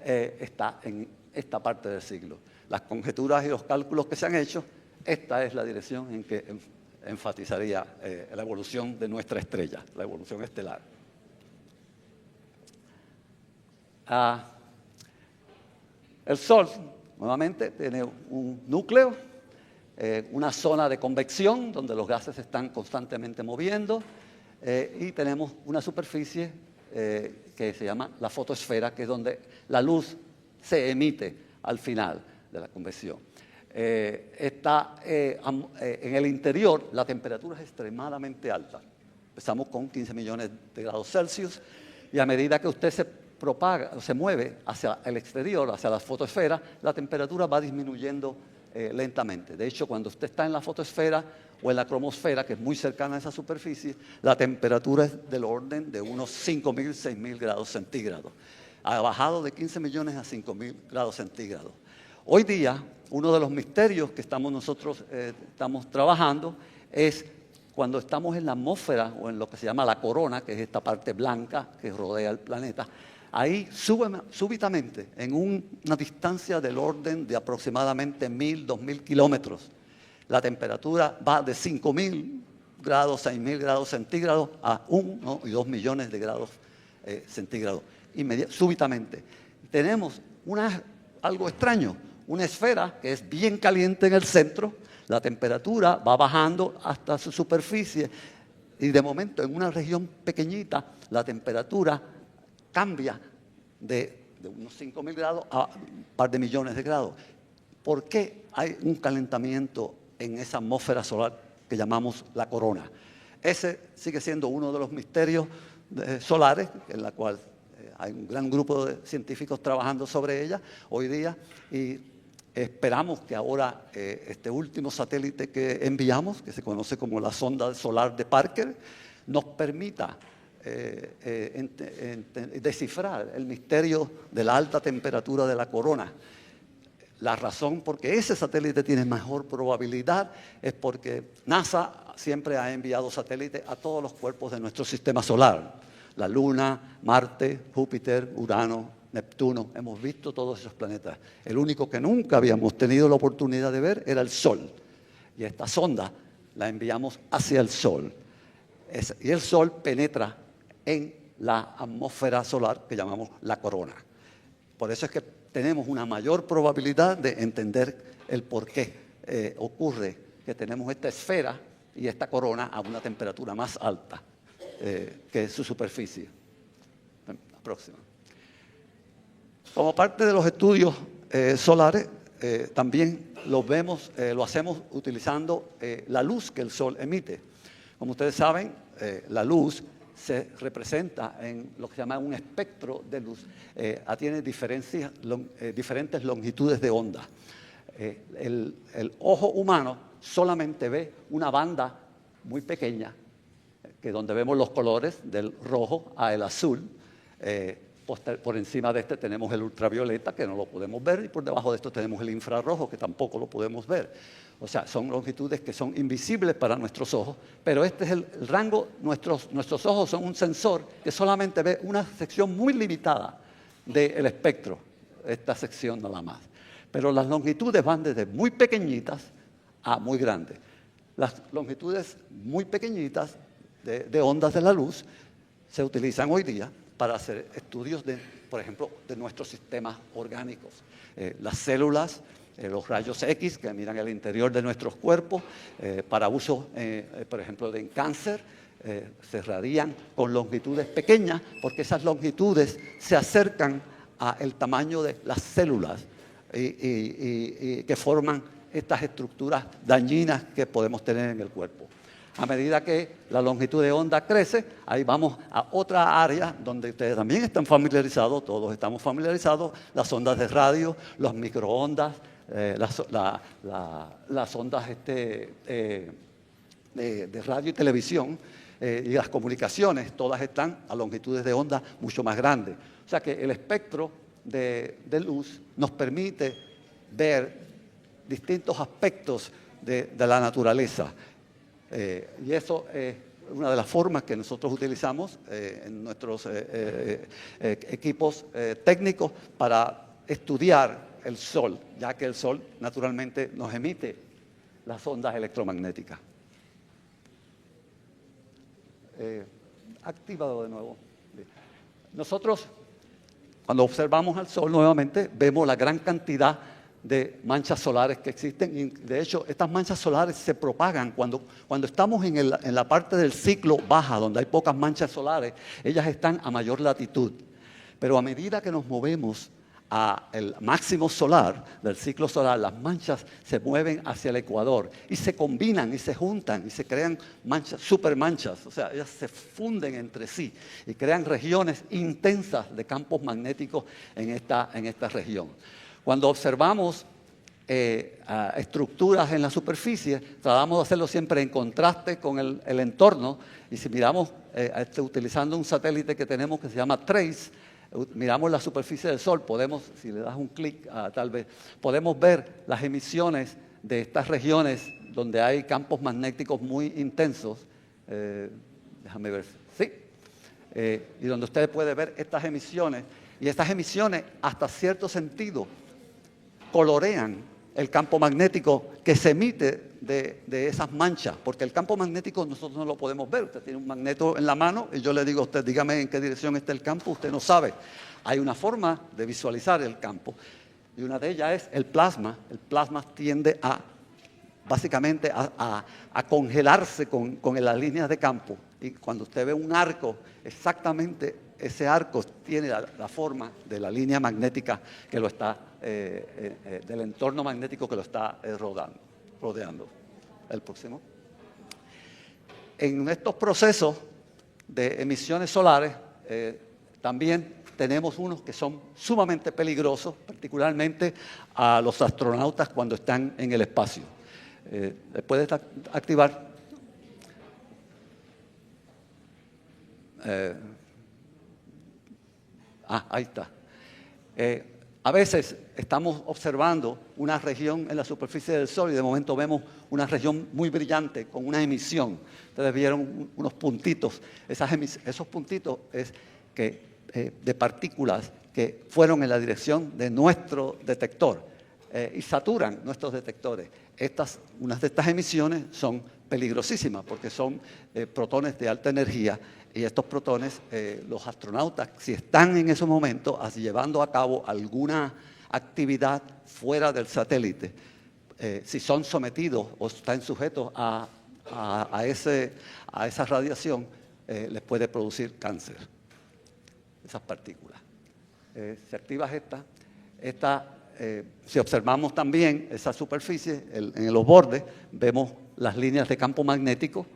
está en esta parte del siglo. Las conjeturas y los cálculos que se han hecho, esta es la dirección en que enfatizaría la evolución de nuestra estrella, la evolución estelar. El Sol, nuevamente, tiene un núcleo, una zona de convección donde los gases se están constantemente moviendo, y tenemos una superficie que se llama la fotosfera, que es donde la luz se emite al final de la convección. En el interior la temperatura es extremadamente alta. Empezamos con 15 millones de grados Celsius, y a medida que usted se mueve hacia el exterior, hacia la fotosfera, la temperatura va disminuyendo lentamente. De hecho, cuando usted está en la fotosfera o en la cromosfera, que es muy cercana a esa superficie, la temperatura es del orden de unos 5.000, 6.000 grados centígrados. Ha bajado de 15 millones a 5.000 grados centígrados. Hoy día, uno de los misterios que nosotros estamos trabajando es cuando estamos en la atmósfera o en lo que se llama la corona, que es esta parte blanca que rodea el planeta. Ahí súbitamente, en una distancia del orden de aproximadamente 1.000, 2.000 kilómetros, la temperatura va de 5.000 grados, 6.000 grados centígrados a 1 y 2 millones de grados centígrados. Súbitamente. Tenemos algo extraño, una esfera que es bien caliente en el centro, la temperatura va bajando hasta su superficie, y de momento en una región pequeñita la temperatura cambia de unos 5.000 grados a un par de millones de grados. ¿Por qué hay un calentamiento en esa atmósfera solar que llamamos la corona? Ese sigue siendo uno de los misterios solares, en la cual hay un gran grupo de científicos trabajando sobre ella hoy día, y esperamos que ahora este último satélite que enviamos, que se conoce como la sonda solar de Parker, nos permita descifrar el misterio de la alta temperatura de la corona. La razón por qué ese satélite tiene mejor probabilidad es porque NASA siempre ha enviado satélites a todos los cuerpos de nuestro sistema solar: la Luna, Marte, Júpiter, Urano, Neptuno, hemos visto todos esos planetas. El único que nunca habíamos tenido la oportunidad de ver era el Sol. Y esta sonda la enviamos hacia el Sol. Y el Sol penetra en la atmósfera solar que llamamos la corona. Por eso es que tenemos una mayor probabilidad de entender el por qué ocurre que tenemos esta esfera y esta corona a una temperatura más alta que su superficie. La próxima. Como parte de los estudios solares, también lo hacemos utilizando la luz que el Sol emite. Como ustedes saben, la luz se representa en lo que se llama un espectro de luz. Tiene diferentes longitudes de onda. El ojo humano solamente ve una banda muy pequeña, que donde vemos los colores del rojo al azul. Por encima de este tenemos el ultravioleta, que no lo podemos ver, y por debajo de esto tenemos el infrarrojo, que tampoco lo podemos ver. O sea, son longitudes que son invisibles para nuestros ojos, pero este es el rango. Nuestros ojos son un sensor que solamente ve una sección muy limitada del espectro, esta sección nada más. Pero las longitudes van desde muy pequeñitas a muy grandes. Las longitudes muy pequeñitas de ondas de la luz se utilizan hoy día para hacer estudios, por ejemplo, de nuestros sistemas orgánicos. Las células, los rayos X que miran el interior de nuestros cuerpos, para uso, por ejemplo, en cáncer, se radian con longitudes pequeñas, porque esas longitudes se acercan al tamaño de las células y que forman estas estructuras dañinas que podemos tener en el cuerpo. A medida que la longitud de onda crece, ahí vamos a otra área donde ustedes también están familiarizados, todos estamos familiarizados, las ondas de radio, los microondas, las ondas de radio y televisión, y las comunicaciones, todas están a longitudes de onda mucho más grandes. O sea que el espectro de luz nos permite ver distintos aspectos de la naturaleza. Y eso es una de las formas que nosotros utilizamos en nuestros equipos técnicos para estudiar el Sol, ya que el Sol naturalmente nos emite las ondas electromagnéticas. Activado de nuevo. Nosotros, cuando observamos al Sol nuevamente, vemos la gran cantidad de manchas solares que existen. Y de hecho, estas manchas solares se propagan cuando estamos en la parte del ciclo baja, donde hay pocas manchas solares. Ellas están a mayor latitud. Pero a medida que nos movemos al máximo solar del ciclo solar, las manchas se mueven hacia el ecuador y se combinan y se juntan y se crean manchas, supermanchas. O sea, ellas se funden entre sí y crean regiones intensas de campos magnéticos en esta región. Cuando observamos estructuras en la superficie, tratamos de hacerlo siempre en contraste con el entorno. Y si miramos, utilizando un satélite que tenemos que se llama TRACE, miramos la superficie del Sol, si le das un clic, tal vez, podemos ver las emisiones de estas regiones donde hay campos magnéticos muy intensos. Déjame ver, sí. Y donde usted puede ver estas emisiones, y estas emisiones, hasta cierto sentido, colorean el campo magnético que se emite de esas manchas, porque el campo magnético nosotros no lo podemos ver. Usted tiene un magneto en la mano y yo le digo a usted, dígame en qué dirección está el campo, usted no sabe. Hay una forma de visualizar el campo y una de ellas es el plasma. El plasma tiende básicamente a congelarse con las líneas de campo, y cuando usted ve un arco, exactamente ese arco tiene la forma de la línea magnética que lo está, del entorno magnético que lo está rodeando. El próximo. En estos procesos de emisiones solares también tenemos unos que son sumamente peligrosos, particularmente a los astronautas cuando están en el espacio. ¿Puedes activar? Ahí está. A veces estamos observando una región en la superficie del Sol y de momento vemos una región muy brillante con una emisión. Ustedes vieron unos puntitos. Esos puntitos es de partículas que fueron en la dirección de nuestro detector y saturan nuestros detectores. Unas de estas emisiones son peligrosísimas porque son protones de alta energía, y estos protones, los astronautas, si están en esos momentos llevando a cabo alguna actividad fuera del satélite, si son sometidos o están sujetos a esa radiación, les puede producir cáncer, esas partículas. Si activas si observamos también esa superficie, en los bordes, vemos las líneas de campo magnético,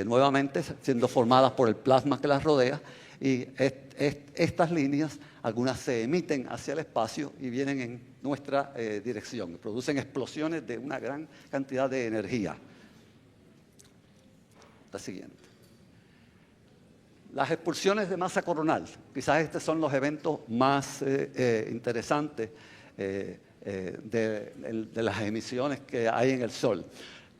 nuevamente siendo formadas por el plasma que las rodea, y estas líneas, algunas se emiten hacia el espacio y vienen en nuestra dirección, y producen explosiones de una gran cantidad de energía. La siguiente. Las expulsiones de masa coronal. Quizás estos son los eventos más interesantes de las emisiones que hay en el Sol.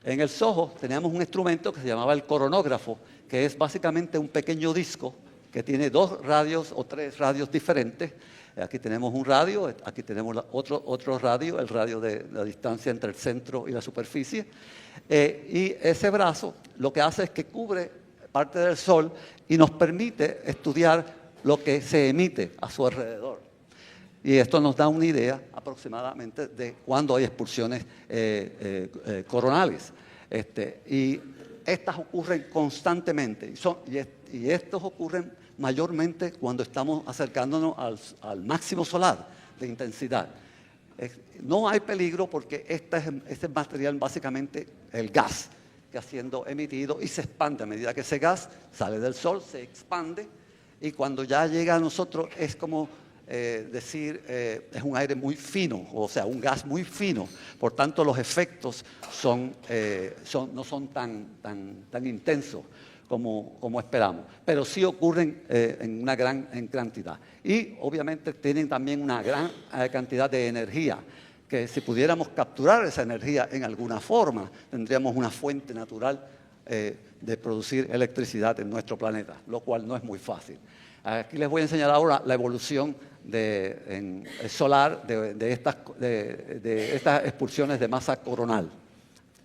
En el SOHO teníamos un instrumento que se llamaba el coronógrafo, que es básicamente un pequeño disco que tiene 2 radios o 3 radios diferentes. Aquí tenemos un radio, aquí tenemos otro radio, el radio de la distancia entre el centro y la superficie. Y ese brazo lo que hace es que cubre parte del Sol y nos permite estudiar lo que se emite a su alrededor. Y esto nos da una idea aproximadamente de cuándo hay expulsiones coronales. Y estas ocurren constantemente. Y estos ocurren mayormente cuando estamos acercándonos al máximo solar de intensidad. No hay peligro porque este material básicamente el gas que está siendo emitido y se expande a medida que ese gas sale del Sol, se expande, y cuando ya llega a nosotros es como es un aire muy fino, o sea, un gas muy fino. Por tanto, los efectos no son tan intensos como esperamos, pero sí ocurren en una gran cantidad. Y obviamente tienen también una gran cantidad de energía, que si pudiéramos capturar esa energía en alguna forma, tendríamos una fuente natural de producir electricidad en nuestro planeta, lo cual no es muy fácil. Aquí les voy a enseñar ahora la evolución solar de estas expulsiones de masa coronal.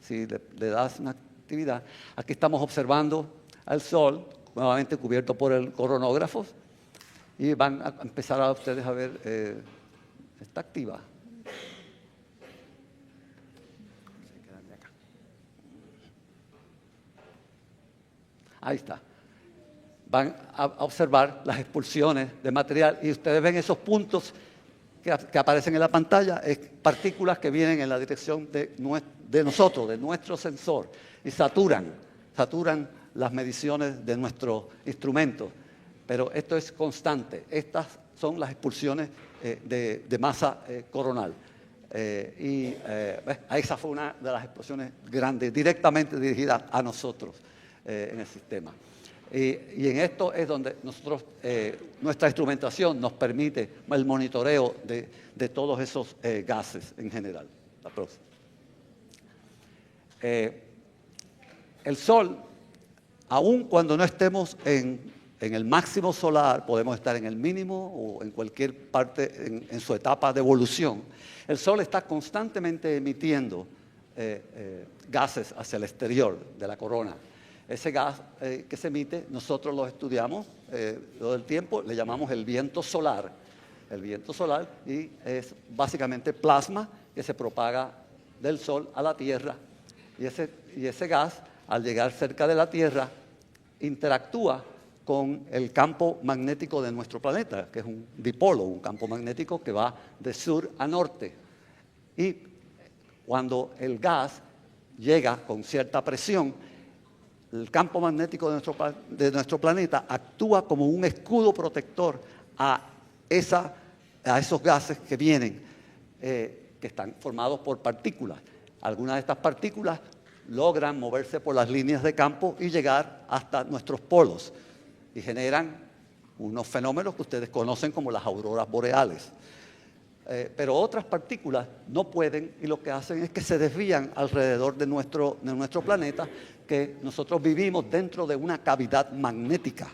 Si le das una actividad, aquí estamos observando al Sol, nuevamente cubierto por el coronógrafo, y van a empezar a ustedes a ver, está activa. Ahí está. Van a observar las expulsiones de material y ustedes ven esos puntos que aparecen en la pantalla, es partículas que vienen en la dirección de nosotros, de nuestro sensor, y saturan las mediciones de nuestros instrumentos. Pero esto es constante. Estas son las expulsiones de masa coronal. Esa fue una de las explosiones grandes, directamente dirigidas a nosotros en el sistema. Y en esto es donde nuestra instrumentación nos permite el monitoreo de todos esos gases en general. La próxima. El Sol, aun cuando no estemos en el máximo solar, podemos estar en el mínimo o en cualquier parte en su etapa de evolución. El Sol está constantemente emitiendo gases hacia el exterior de la corona. Ese gas que se emite, nosotros lo estudiamos todo el tiempo, le llamamos el viento solar. El viento solar, y es básicamente plasma que se propaga del Sol a la Tierra. Y ese gas, al llegar cerca de la Tierra, interactúa con el campo magnético de nuestro planeta, que es un dipolo, un campo magnético que va de sur a norte. Y cuando el gas llega con cierta presión, el campo magnético de nuestro planeta actúa como un escudo protector a esos gases que vienen, que están formados por partículas. Algunas de estas partículas logran moverse por las líneas de campo y llegar hasta nuestros polos y generan unos fenómenos que ustedes conocen como las auroras boreales. Pero otras partículas no pueden, y lo que hacen es que se desvían alrededor de nuestro planeta, que nosotros vivimos dentro de una cavidad magnética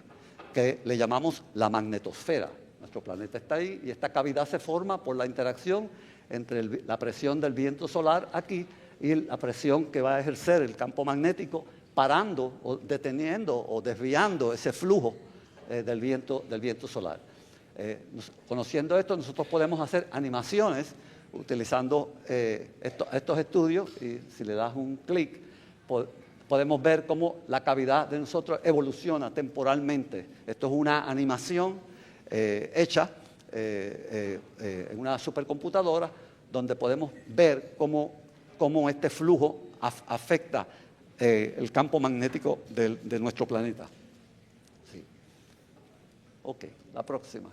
que le llamamos la magnetosfera. Nuestro planeta está ahí y esta cavidad se forma por la interacción entre la presión del viento solar aquí y la presión que va a ejercer el campo magnético parando o deteniendo o desviando ese flujo del viento solar. Conociendo esto, nosotros podemos hacer animaciones utilizando estos estudios y si le das un clic podemos ver cómo la cavidad de nosotros evoluciona temporalmente. Esto es una animación hecha en una supercomputadora donde podemos ver cómo este flujo afecta el campo magnético de nuestro planeta. Sí. Ok, la próxima.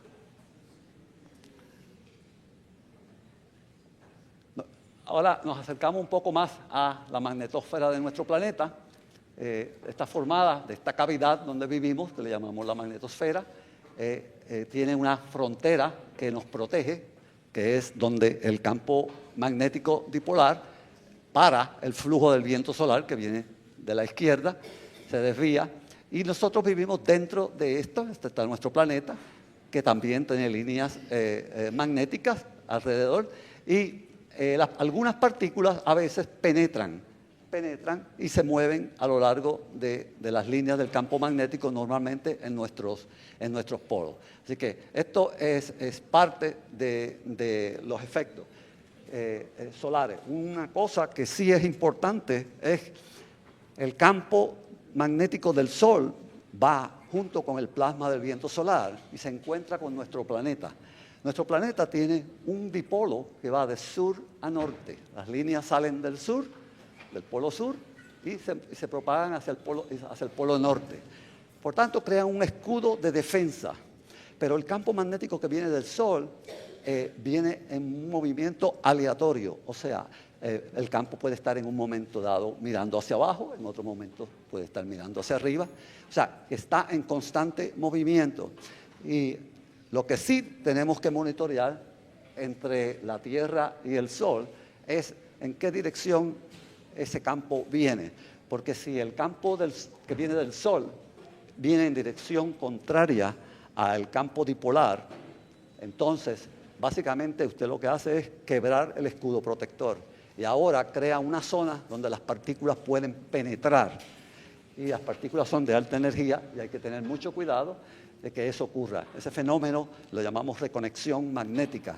Ahora nos acercamos un poco más a la magnetosfera de nuestro planeta. Está formada de esta cavidad donde vivimos, que le llamamos la magnetosfera. Tiene una frontera que nos protege, que es donde el campo magnético dipolar para el flujo del viento solar que viene de la izquierda, se desvía, y nosotros vivimos dentro de esto. Este está nuestro planeta, que también tiene líneas magnéticas alrededor, y algunas partículas a veces penetran y se mueven a lo largo de las líneas del campo magnético, normalmente en nuestros polos. Así que esto es parte de los efectos solares. Una cosa que sí es importante es el campo magnético del Sol va junto con el plasma del viento solar y se encuentra con nuestro planeta. Nuestro planeta tiene un dipolo que va de sur a norte. Las líneas salen del sur, del polo sur, y se propagan hacia el polo norte. Por tanto, crean un escudo de defensa. Pero el campo magnético que viene del Sol viene en un movimiento aleatorio. O sea, el campo puede estar en un momento dado mirando hacia abajo, en otro momento puede estar mirando hacia arriba. O sea, está en constante movimiento. Y lo que sí tenemos que monitorear entre la Tierra y el Sol es en qué dirección ese campo viene. Porque si el campo que viene del Sol viene en dirección contraria al campo dipolar, entonces básicamente usted lo que hace es quebrar el escudo protector. Y ahora crea una zona donde las partículas pueden penetrar. Y las partículas son de alta energía y hay que tener mucho cuidado de que eso ocurra. Ese fenómeno lo llamamos reconexión magnética.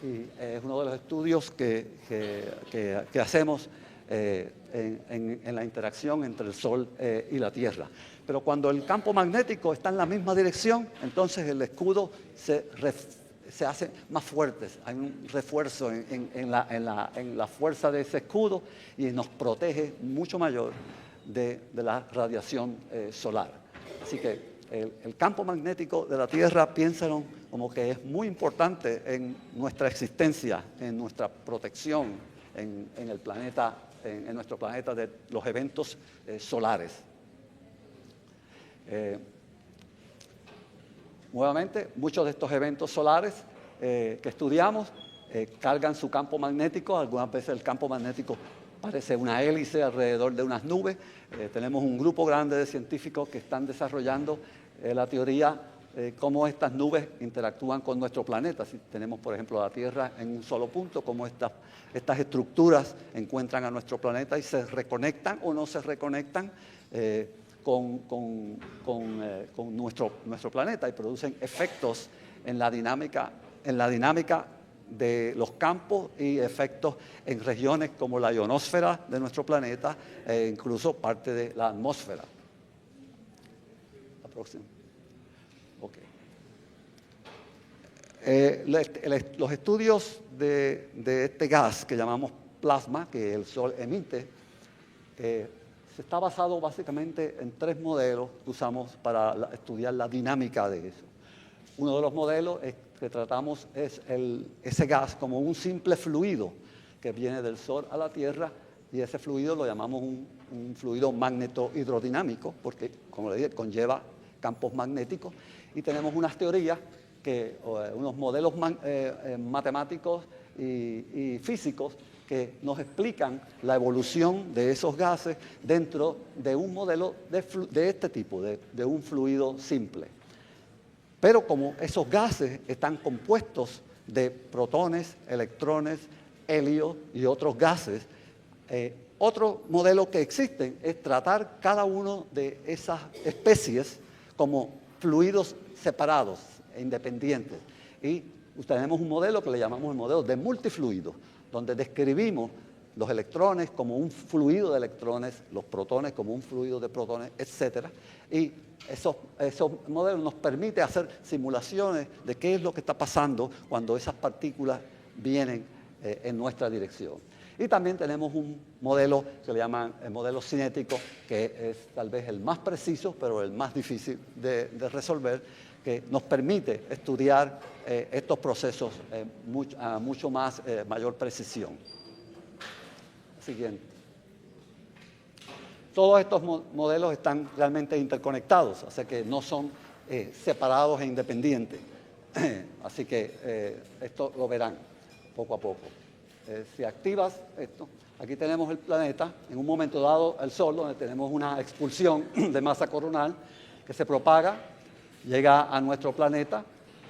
Y es uno de los estudios que hacemos en la interacción entre el Sol y la Tierra. Pero cuando el campo magnético está en la misma dirección, entonces el escudo se hace más fuerte. Hay un refuerzo en la fuerza de ese escudo y nos protege mucho mayor de la radiación solar. Así que el campo magnético de la Tierra, piénsalo como que es muy importante en nuestra existencia, en nuestra protección, en el planeta, en nuestro planeta de los eventos solares. Nuevamente, muchos de estos eventos solares que estudiamos cargan su campo magnético. Algunas veces el campo magnético parece una hélice alrededor de unas nubes. Tenemos un grupo grande de científicos que están desarrollando la teoría de cómo estas nubes interactúan con nuestro planeta. Si tenemos, por ejemplo, la Tierra en un solo punto, cómo estas estructuras encuentran a nuestro planeta y se reconectan o no se reconectan con nuestro planeta y producen efectos en la dinámica de los campos y efectos en regiones como la ionosfera de nuestro planeta e incluso parte de la atmósfera. La próxima. Okay. Los estudios de este gas que llamamos plasma, que el Sol emite, se está basado básicamente en 3 modelos que usamos para estudiar la dinámica de eso. Uno de los modelos que tratamos es ese gas como un simple fluido que viene del Sol a la Tierra, y ese fluido lo llamamos un fluido magneto-hidrodinámico porque, como le dije, conlleva campos magnéticos, y tenemos unas teorías, unos modelos matemáticos y físicos que nos explican la evolución de esos gases dentro de un modelo de este tipo, de un fluido simple. Pero como esos gases están compuestos de protones, electrones, helio y otros gases, otro modelo que existe es tratar cada uno de esas especies como fluidos separados e independientes. Y tenemos un modelo que le llamamos el modelo de multifluidos, donde describimos los electrones como un fluido de electrones, los protones como un fluido de protones, etc. Y esos modelos nos permiten hacer simulaciones de qué es lo que está pasando cuando esas partículas vienen en nuestra dirección. Y también tenemos un modelo que le llaman el modelo cinético, que es tal vez el más preciso, pero el más difícil de resolver, que nos permite estudiar estos procesos a mayor precisión. Siguiente. Todos estos modelos están realmente interconectados, así que no son separados e independientes. Así que esto lo verán poco a poco. Si activas esto, aquí tenemos el planeta, en un momento dado el Sol, donde tenemos una expulsión de masa coronal que se propaga, llega a nuestro planeta,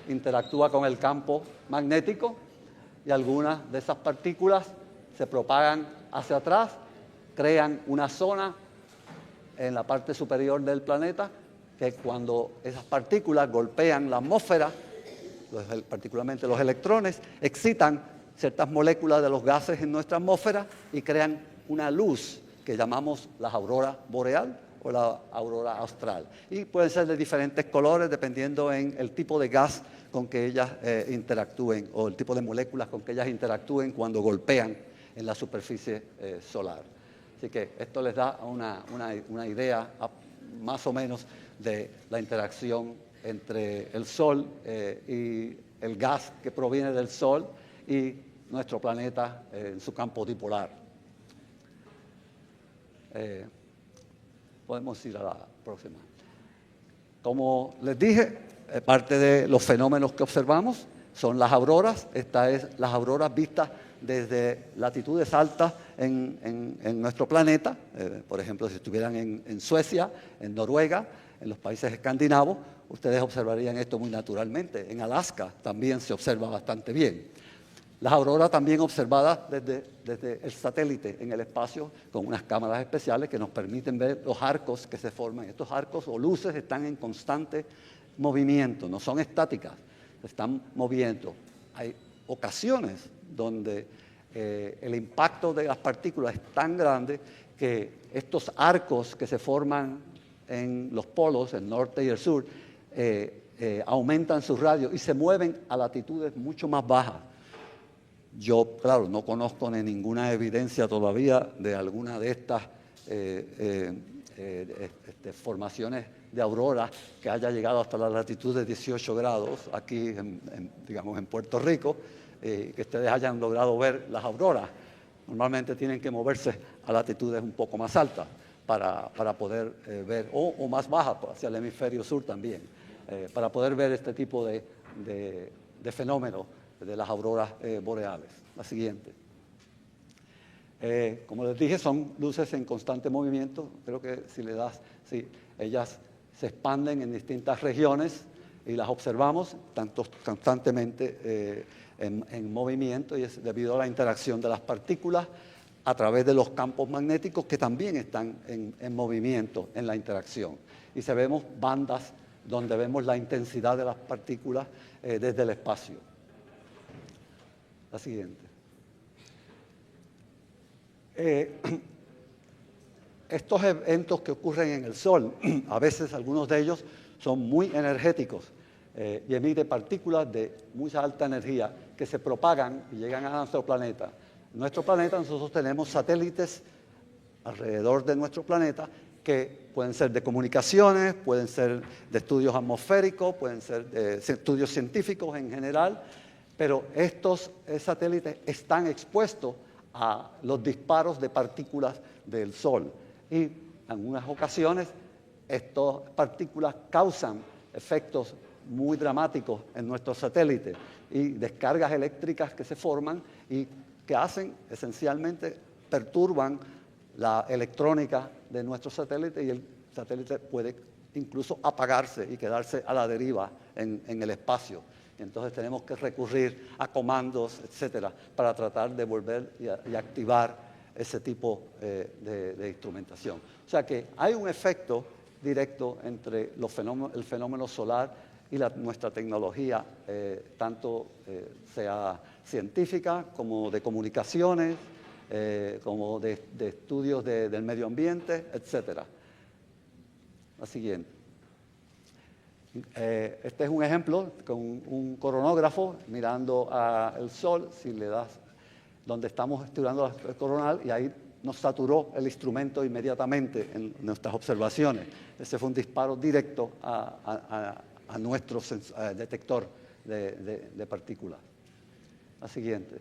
interactúa con el campo magnético y algunas de esas partículas se propagan hacia atrás, crean una zona en la parte superior del planeta que cuando esas partículas golpean la atmósfera, particularmente los electrones, excitan ciertas moléculas de los gases en nuestra atmósfera y crean una luz que llamamos la aurora boreal o la aurora austral. Y pueden ser de diferentes colores dependiendo en el tipo de gas con que ellas interactúen o el tipo de moléculas con que ellas interactúen cuando golpean en la superficie solar. Así que esto les da una idea más o menos de la interacción entre el Sol y el gas que proviene del Sol y nuestro planeta en su campo dipolar. Podemos ir a la próxima. Como les dije, parte de los fenómenos que observamos son las auroras. Estas es las auroras vistas desde latitudes altas en nuestro planeta. Por ejemplo, si estuvieran en Suecia, en Noruega, en los países escandinavos, ustedes observarían esto muy naturalmente. En Alaska también se observa bastante bien. Las auroras también observadas desde el satélite en el espacio con unas cámaras especiales que nos permiten ver los arcos que se forman. Estos arcos o luces están en constante movimiento, no son estáticas, se están moviendo. Hay ocasiones donde el impacto de las partículas es tan grande que estos arcos que se forman en los polos, el norte y el sur, aumentan su radio y se mueven a latitudes mucho más bajas. Yo, claro, no conozco ninguna evidencia todavía de alguna de estas formaciones de auroras que haya llegado hasta la latitud de 18 grados aquí, digamos, en Puerto Rico, que ustedes hayan logrado ver las auroras. Normalmente tienen que moverse a latitudes un poco más altas para poder ver, o más bajas, hacia el hemisferio sur también, para poder ver este tipo de fenómenos de las auroras boreales. La siguiente. Como les dije, son luces en constante movimiento. Creo que si le das, sí, ellas se expanden en distintas regiones y las observamos constantemente en movimiento, y es debido a la interacción de las partículas a través de los campos magnéticos que también están en movimiento en la interacción. Y se vemos bandas donde vemos la intensidad de las partículas desde el espacio. La siguiente. Estos eventos que ocurren en el Sol, a veces algunos de ellos son muy energéticos y emiten partículas de mucha alta energía que se propagan y llegan a nuestro planeta. En nuestro planeta nosotros tenemos satélites alrededor de nuestro planeta que pueden ser de comunicaciones, pueden ser de estudios atmosféricos, pueden ser de estudios científicos en general, pero estos satélites están expuestos a los disparos de partículas del Sol. Y en algunas ocasiones estas partículas causan efectos muy dramáticos en nuestros satélites y descargas eléctricas que se forman y que hacen, esencialmente, perturban la electrónica de nuestro satélite y el satélite puede incluso apagarse y quedarse a la deriva en el espacio. Y entonces tenemos que recurrir a comandos, etcétera, para tratar de volver y activar ese tipo de instrumentación. O sea que hay un efecto directo entre el fenómeno solar y nuestra tecnología, tanto sea científica como de comunicaciones, como de estudios del medio ambiente, etcétera. La siguiente. Este es un ejemplo con un coronógrafo mirando al Sol, si le das donde estamos estudiando el coronal, y ahí nos saturó el instrumento inmediatamente en nuestras observaciones. Ese fue un disparo directo a nuestro detector de partículas. La siguiente.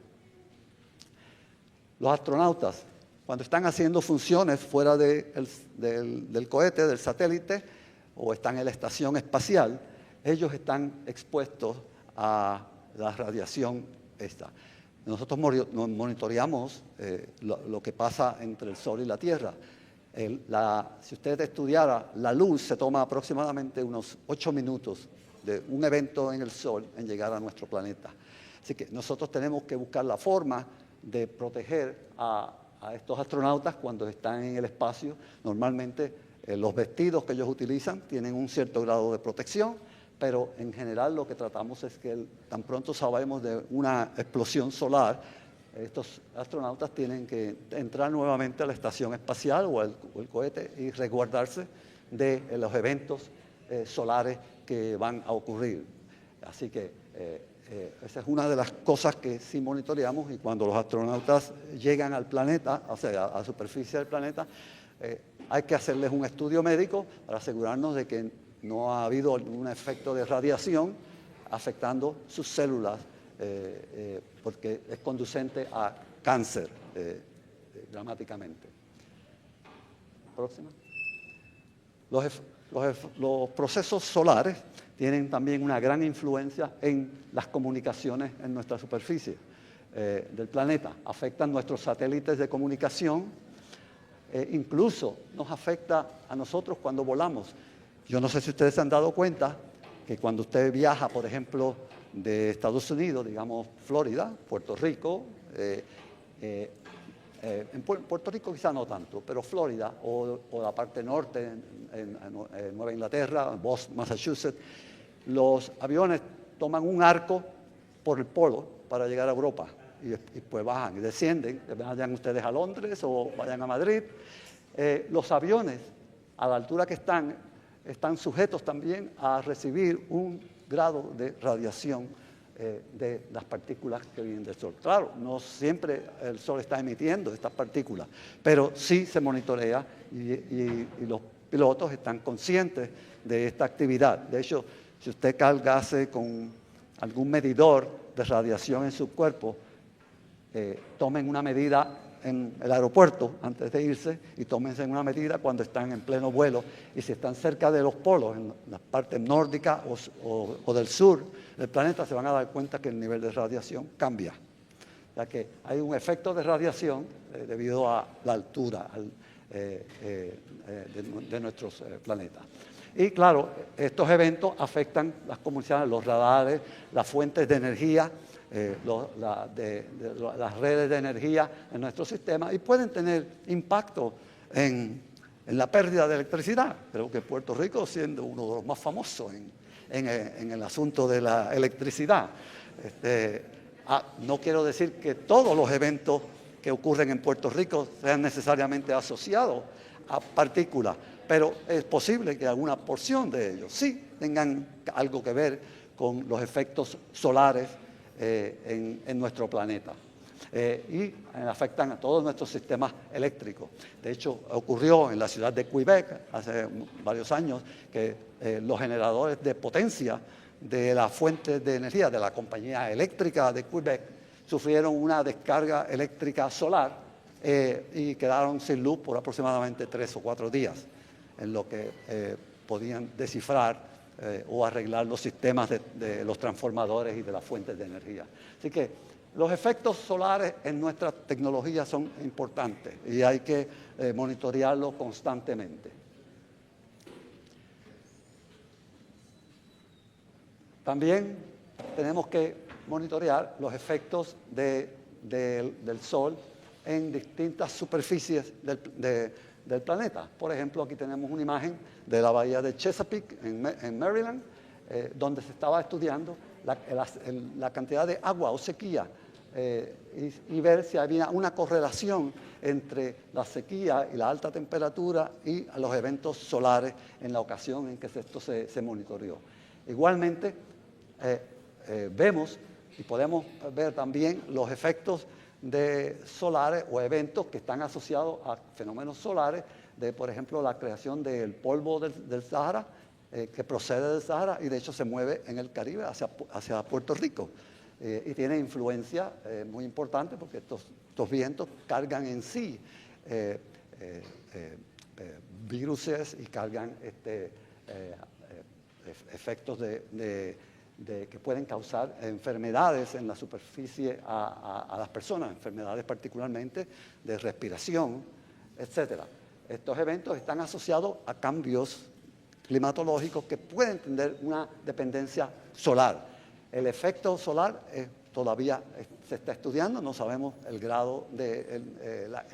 Los astronautas, cuando están haciendo funciones fuera del cohete, del satélite, o están en la estación espacial, ellos están expuestos a la radiación esta. Nosotros monitoreamos lo que pasa entre el Sol y la Tierra. Si usted estudiara, la luz se toma aproximadamente unos 8 minutos de un evento en el Sol en llegar a nuestro planeta. Así que nosotros tenemos que buscar la forma de proteger a estos astronautas cuando están en el espacio. Normalmente los vestidos que ellos utilizan tienen un cierto grado de protección, pero en general lo que tratamos es que tan pronto sabemos de una explosión solar, estos astronautas tienen que entrar nuevamente a la estación espacial o el cohete y resguardarse de los eventos solares que van a ocurrir. Así que esa es una de las cosas que sí monitoreamos, y cuando los astronautas llegan al planeta, o sea, a la superficie del planeta, hay que hacerles un estudio médico para asegurarnos de que no ha habido un efecto de radiación afectando sus células, porque es conducente a cáncer dramáticamente. Próxima. Los procesos solares tienen también una gran influencia en las comunicaciones en nuestra superficie del planeta. Afectan nuestros satélites de comunicación, incluso nos afecta a nosotros cuando volamos. Yo no sé si ustedes se han dado cuenta que cuando usted viaja, por ejemplo, de Estados Unidos, digamos Florida, Puerto Rico, en Puerto Rico quizá no tanto, pero Florida o la parte norte, en Nueva Inglaterra, Boston, Massachusetts, los aviones toman un arco por el polo para llegar a Europa y pues bajan y descienden, vayan ustedes a Londres o vayan a Madrid. Los aviones, a la altura que están sujetos también a recibir un grado de radiación de las partículas que vienen del Sol. Claro, no siempre el Sol está emitiendo estas partículas, pero sí se monitorea y los pilotos están conscientes de esta actividad. De hecho, si usted cargase con algún medidor de radiación en su cuerpo, tomen una medida en el aeropuerto antes de irse y tómense una medida cuando están en pleno vuelo, y si están cerca de los polos, en la parte nórdica o del sur del planeta, se van a dar cuenta que el nivel de radiación cambia. O sea que hay un efecto de radiación debido a la altura de nuestros planetas. Y claro, estos eventos afectan las comunicaciones, los radares, las fuentes de energía, las redes de energía en nuestro sistema, y pueden tener impacto en la pérdida de electricidad. Creo que Puerto Rico, siendo uno de los más famosos en el asunto de la electricidad. No quiero decir que todos los eventos que ocurren en Puerto Rico sean necesariamente asociados a partículas, pero es posible que alguna porción de ellos sí tengan algo que ver con los efectos solares en nuestro planeta. Y afectan a todos nuestros sistemas eléctricos. De hecho, ocurrió en la ciudad de Quebec hace varios años que los generadores de potencia de la fuente de energía de la compañía eléctrica de Quebec sufrieron una descarga eléctrica solar y quedaron sin luz por aproximadamente 3 o 4 días, en lo que podían descifrar o arreglar los sistemas de los transformadores y de las fuentes de energía. Así que los efectos solares en nuestra tecnología son importantes y hay que monitorearlos constantemente. También tenemos que monitorear los efectos del Sol en distintas superficies del planeta. Por ejemplo, aquí tenemos una imagen de la bahía de Chesapeake, en Maryland, donde se estaba estudiando la cantidad de agua o sequía y ver si había una correlación entre la sequía y la alta temperatura y los eventos solares en la ocasión en que esto se monitoreó. Igualmente, vemos y podemos ver también los efectos de solares o eventos que están asociados a fenómenos solares de, por ejemplo, la creación del polvo del Sahara, que procede del Sahara y de hecho se mueve en el Caribe hacia Puerto Rico. Y tiene influencia muy importante porque estos vientos cargan en sí viruses y cargan efectos que pueden causar enfermedades en la superficie a las personas, enfermedades particularmente de respiración, etc. Estos eventos están asociados a cambios climatológicos que pueden tener una dependencia solar. El efecto solar todavía se está estudiando, no sabemos el grado de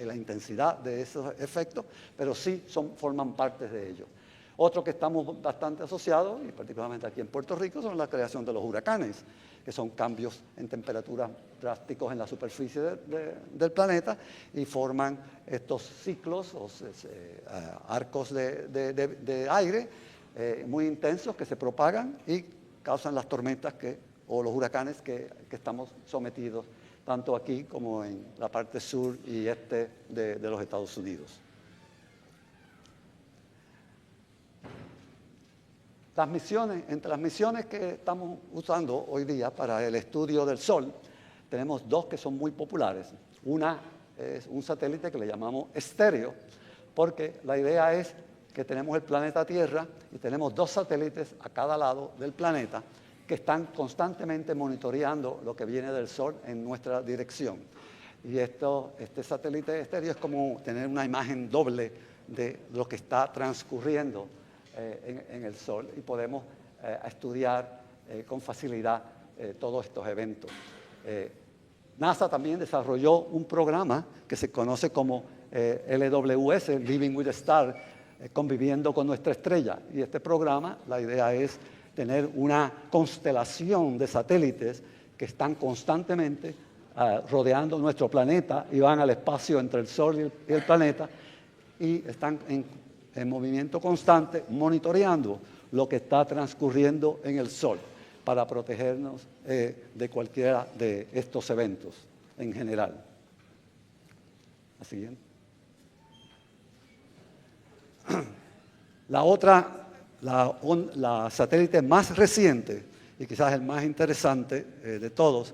la intensidad de esos efectos, pero sí forman parte de ellos. Otro que estamos bastante asociados, y particularmente aquí en Puerto Rico, son la creación de los huracanes, que son cambios en temperaturas drásticos en la superficie del planeta y forman estos ciclos o arcos de aire muy intensos que se propagan y causan las tormentas o los huracanes que estamos sometidos tanto aquí como en la parte sur y este de los Estados Unidos. Entre las misiones que estamos usando hoy día para el estudio del Sol, tenemos dos que son muy populares. Una es un satélite que le llamamos estéreo, porque la idea es que tenemos el planeta Tierra y tenemos dos satélites a cada lado del planeta que están constantemente monitoreando lo que viene del Sol en nuestra dirección. Y este satélite estéreo es como tener una imagen doble de lo que está transcurriendo en el Sol y podemos estudiar con facilidad todos estos eventos. NASA también desarrolló un programa que se conoce como LWS, Living with a Star, conviviendo con nuestra estrella. Y este programa, la idea es tener una constelación de satélites que están constantemente rodeando nuestro planeta y van al espacio entre el Sol y el planeta y están en movimiento constante, monitoreando lo que está transcurriendo en el Sol para protegernos de cualquiera de estos eventos en general. La siguiente. La satélite más reciente y quizás el más interesante de todos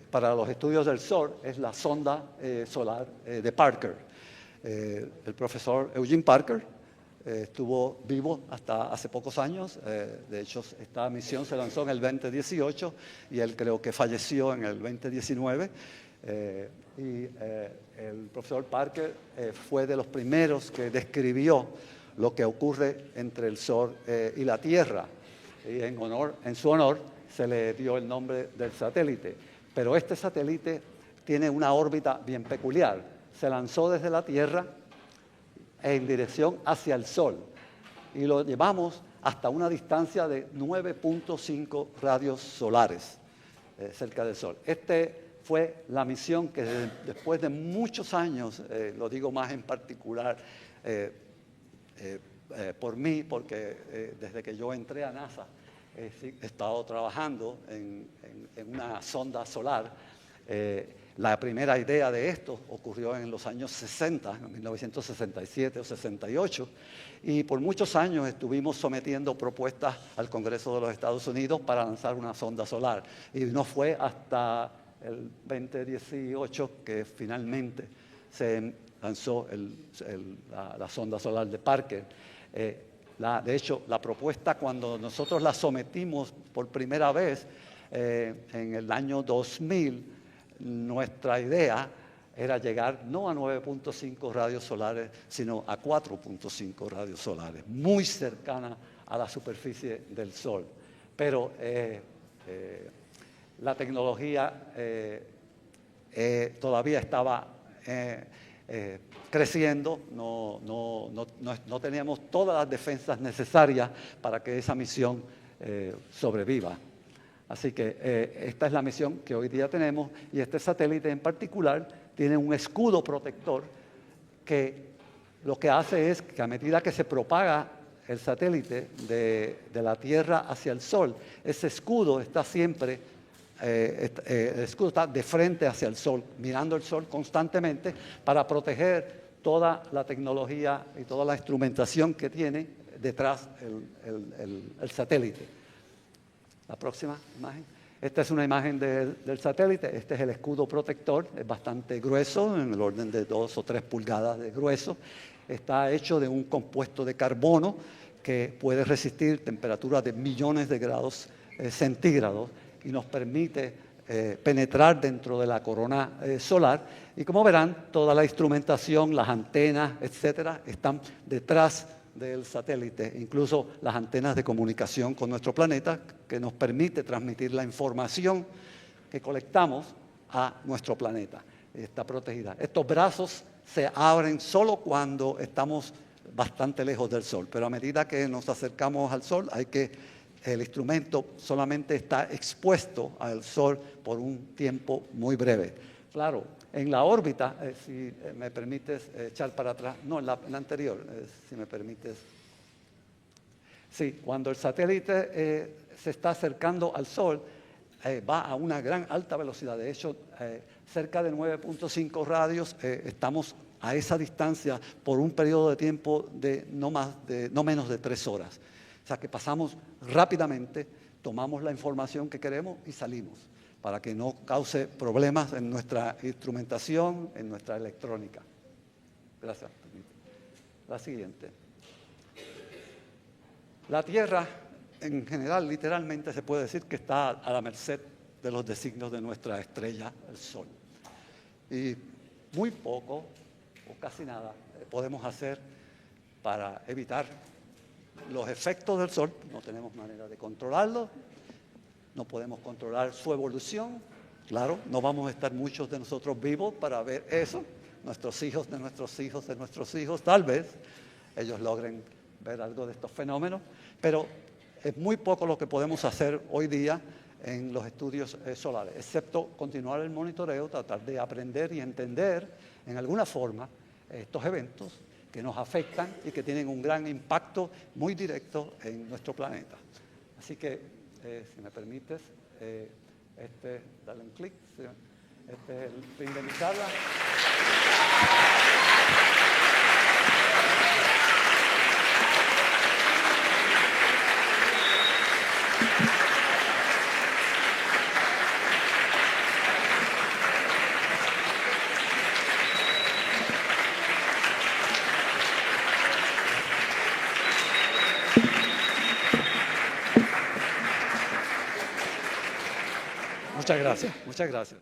para los estudios del Sol es la sonda solar de Parker. El profesor Eugene Parker estuvo vivo hasta hace pocos años. De hecho, esta misión se lanzó en el 2018 y él creo que falleció en el 2019. El profesor Parker fue de los primeros que describió lo que ocurre entre el Sol y la Tierra. Y en su honor se le dio el nombre del satélite. Pero este satélite tiene una órbita bien peculiar. Se lanzó desde la Tierra en dirección hacia el Sol y lo llevamos hasta una distancia de 9.5 radios solares cerca del Sol. Fue la misión que después de muchos años, lo digo más en particular por mí, porque desde que yo entré a NASA he estado trabajando en una sonda solar. La primera idea de esto ocurrió en los años 60, en 1967 o 68, y por muchos años estuvimos sometiendo propuestas al Congreso de los Estados Unidos para lanzar una sonda solar. Y no fue hasta el 2018 que finalmente se lanzó la sonda solar de Parker. De hecho, la propuesta, cuando nosotros la sometimos por primera vez en el año 2000, nuestra idea era llegar no a 9.5 radios solares, sino a 4.5 radios solares, muy cercana a la superficie del Sol. pero la tecnología todavía estaba creciendo, no teníamos todas las defensas necesarias para que esa misión sobreviva. Así que esta es la misión que hoy día tenemos, y este satélite en particular tiene un escudo protector que lo que hace es que a medida que se propaga el satélite de la Tierra hacia el Sol, ese escudo está siempre, el escudo está de frente hacia el Sol, mirando el Sol constantemente para proteger toda la tecnología y toda la instrumentación que tiene detrás el satélite. La próxima imagen. Esta es una imagen del satélite. Este es el escudo protector. Es bastante grueso, en el orden de 2 o 3 pulgadas de grueso. Está hecho de un compuesto de carbono que puede resistir temperaturas de millones de grados centígrados y nos permite penetrar dentro de la corona solar. Y como verán, toda la instrumentación, las antenas, etcétera, están detrás del satélite, incluso las antenas de comunicación con nuestro planeta, que nos permite transmitir la información que colectamos a nuestro planeta. Está protegida. Estos brazos se abren solo cuando estamos bastante lejos del Sol, pero a medida que nos acercamos al Sol, el instrumento solamente está expuesto al Sol por un tiempo muy breve. Claro, en la órbita, si me permites echar para atrás, no, en la anterior, si me permites. Sí, cuando el satélite se está acercando al Sol, va a una gran alta velocidad. De hecho, cerca de 9.5 radios, estamos a esa distancia por un periodo de tiempo de no menos de 3 horas. O sea que pasamos rápidamente, tomamos la información que queremos y salimos, para que no cause problemas en nuestra instrumentación, en nuestra electrónica. Gracias. La siguiente. La Tierra, en general, literalmente se puede decir que está a la merced de los designios de nuestra estrella, el Sol. Y muy poco, o casi nada, podemos hacer para evitar los efectos del Sol. No tenemos manera de controlarlo. No podemos controlar su evolución, claro, no vamos a estar muchos de nosotros vivos para ver eso, nuestros hijos de nuestros hijos de nuestros hijos, tal vez ellos logren ver algo de estos fenómenos, pero es muy poco lo que podemos hacer hoy día en los estudios solares, excepto continuar el monitoreo, tratar de aprender y entender en alguna forma estos eventos que nos afectan y que tienen un gran impacto muy directo en nuestro planeta. Así que, si me permites, dale un clic. Este es el fin de mi charla. Muchas gracias.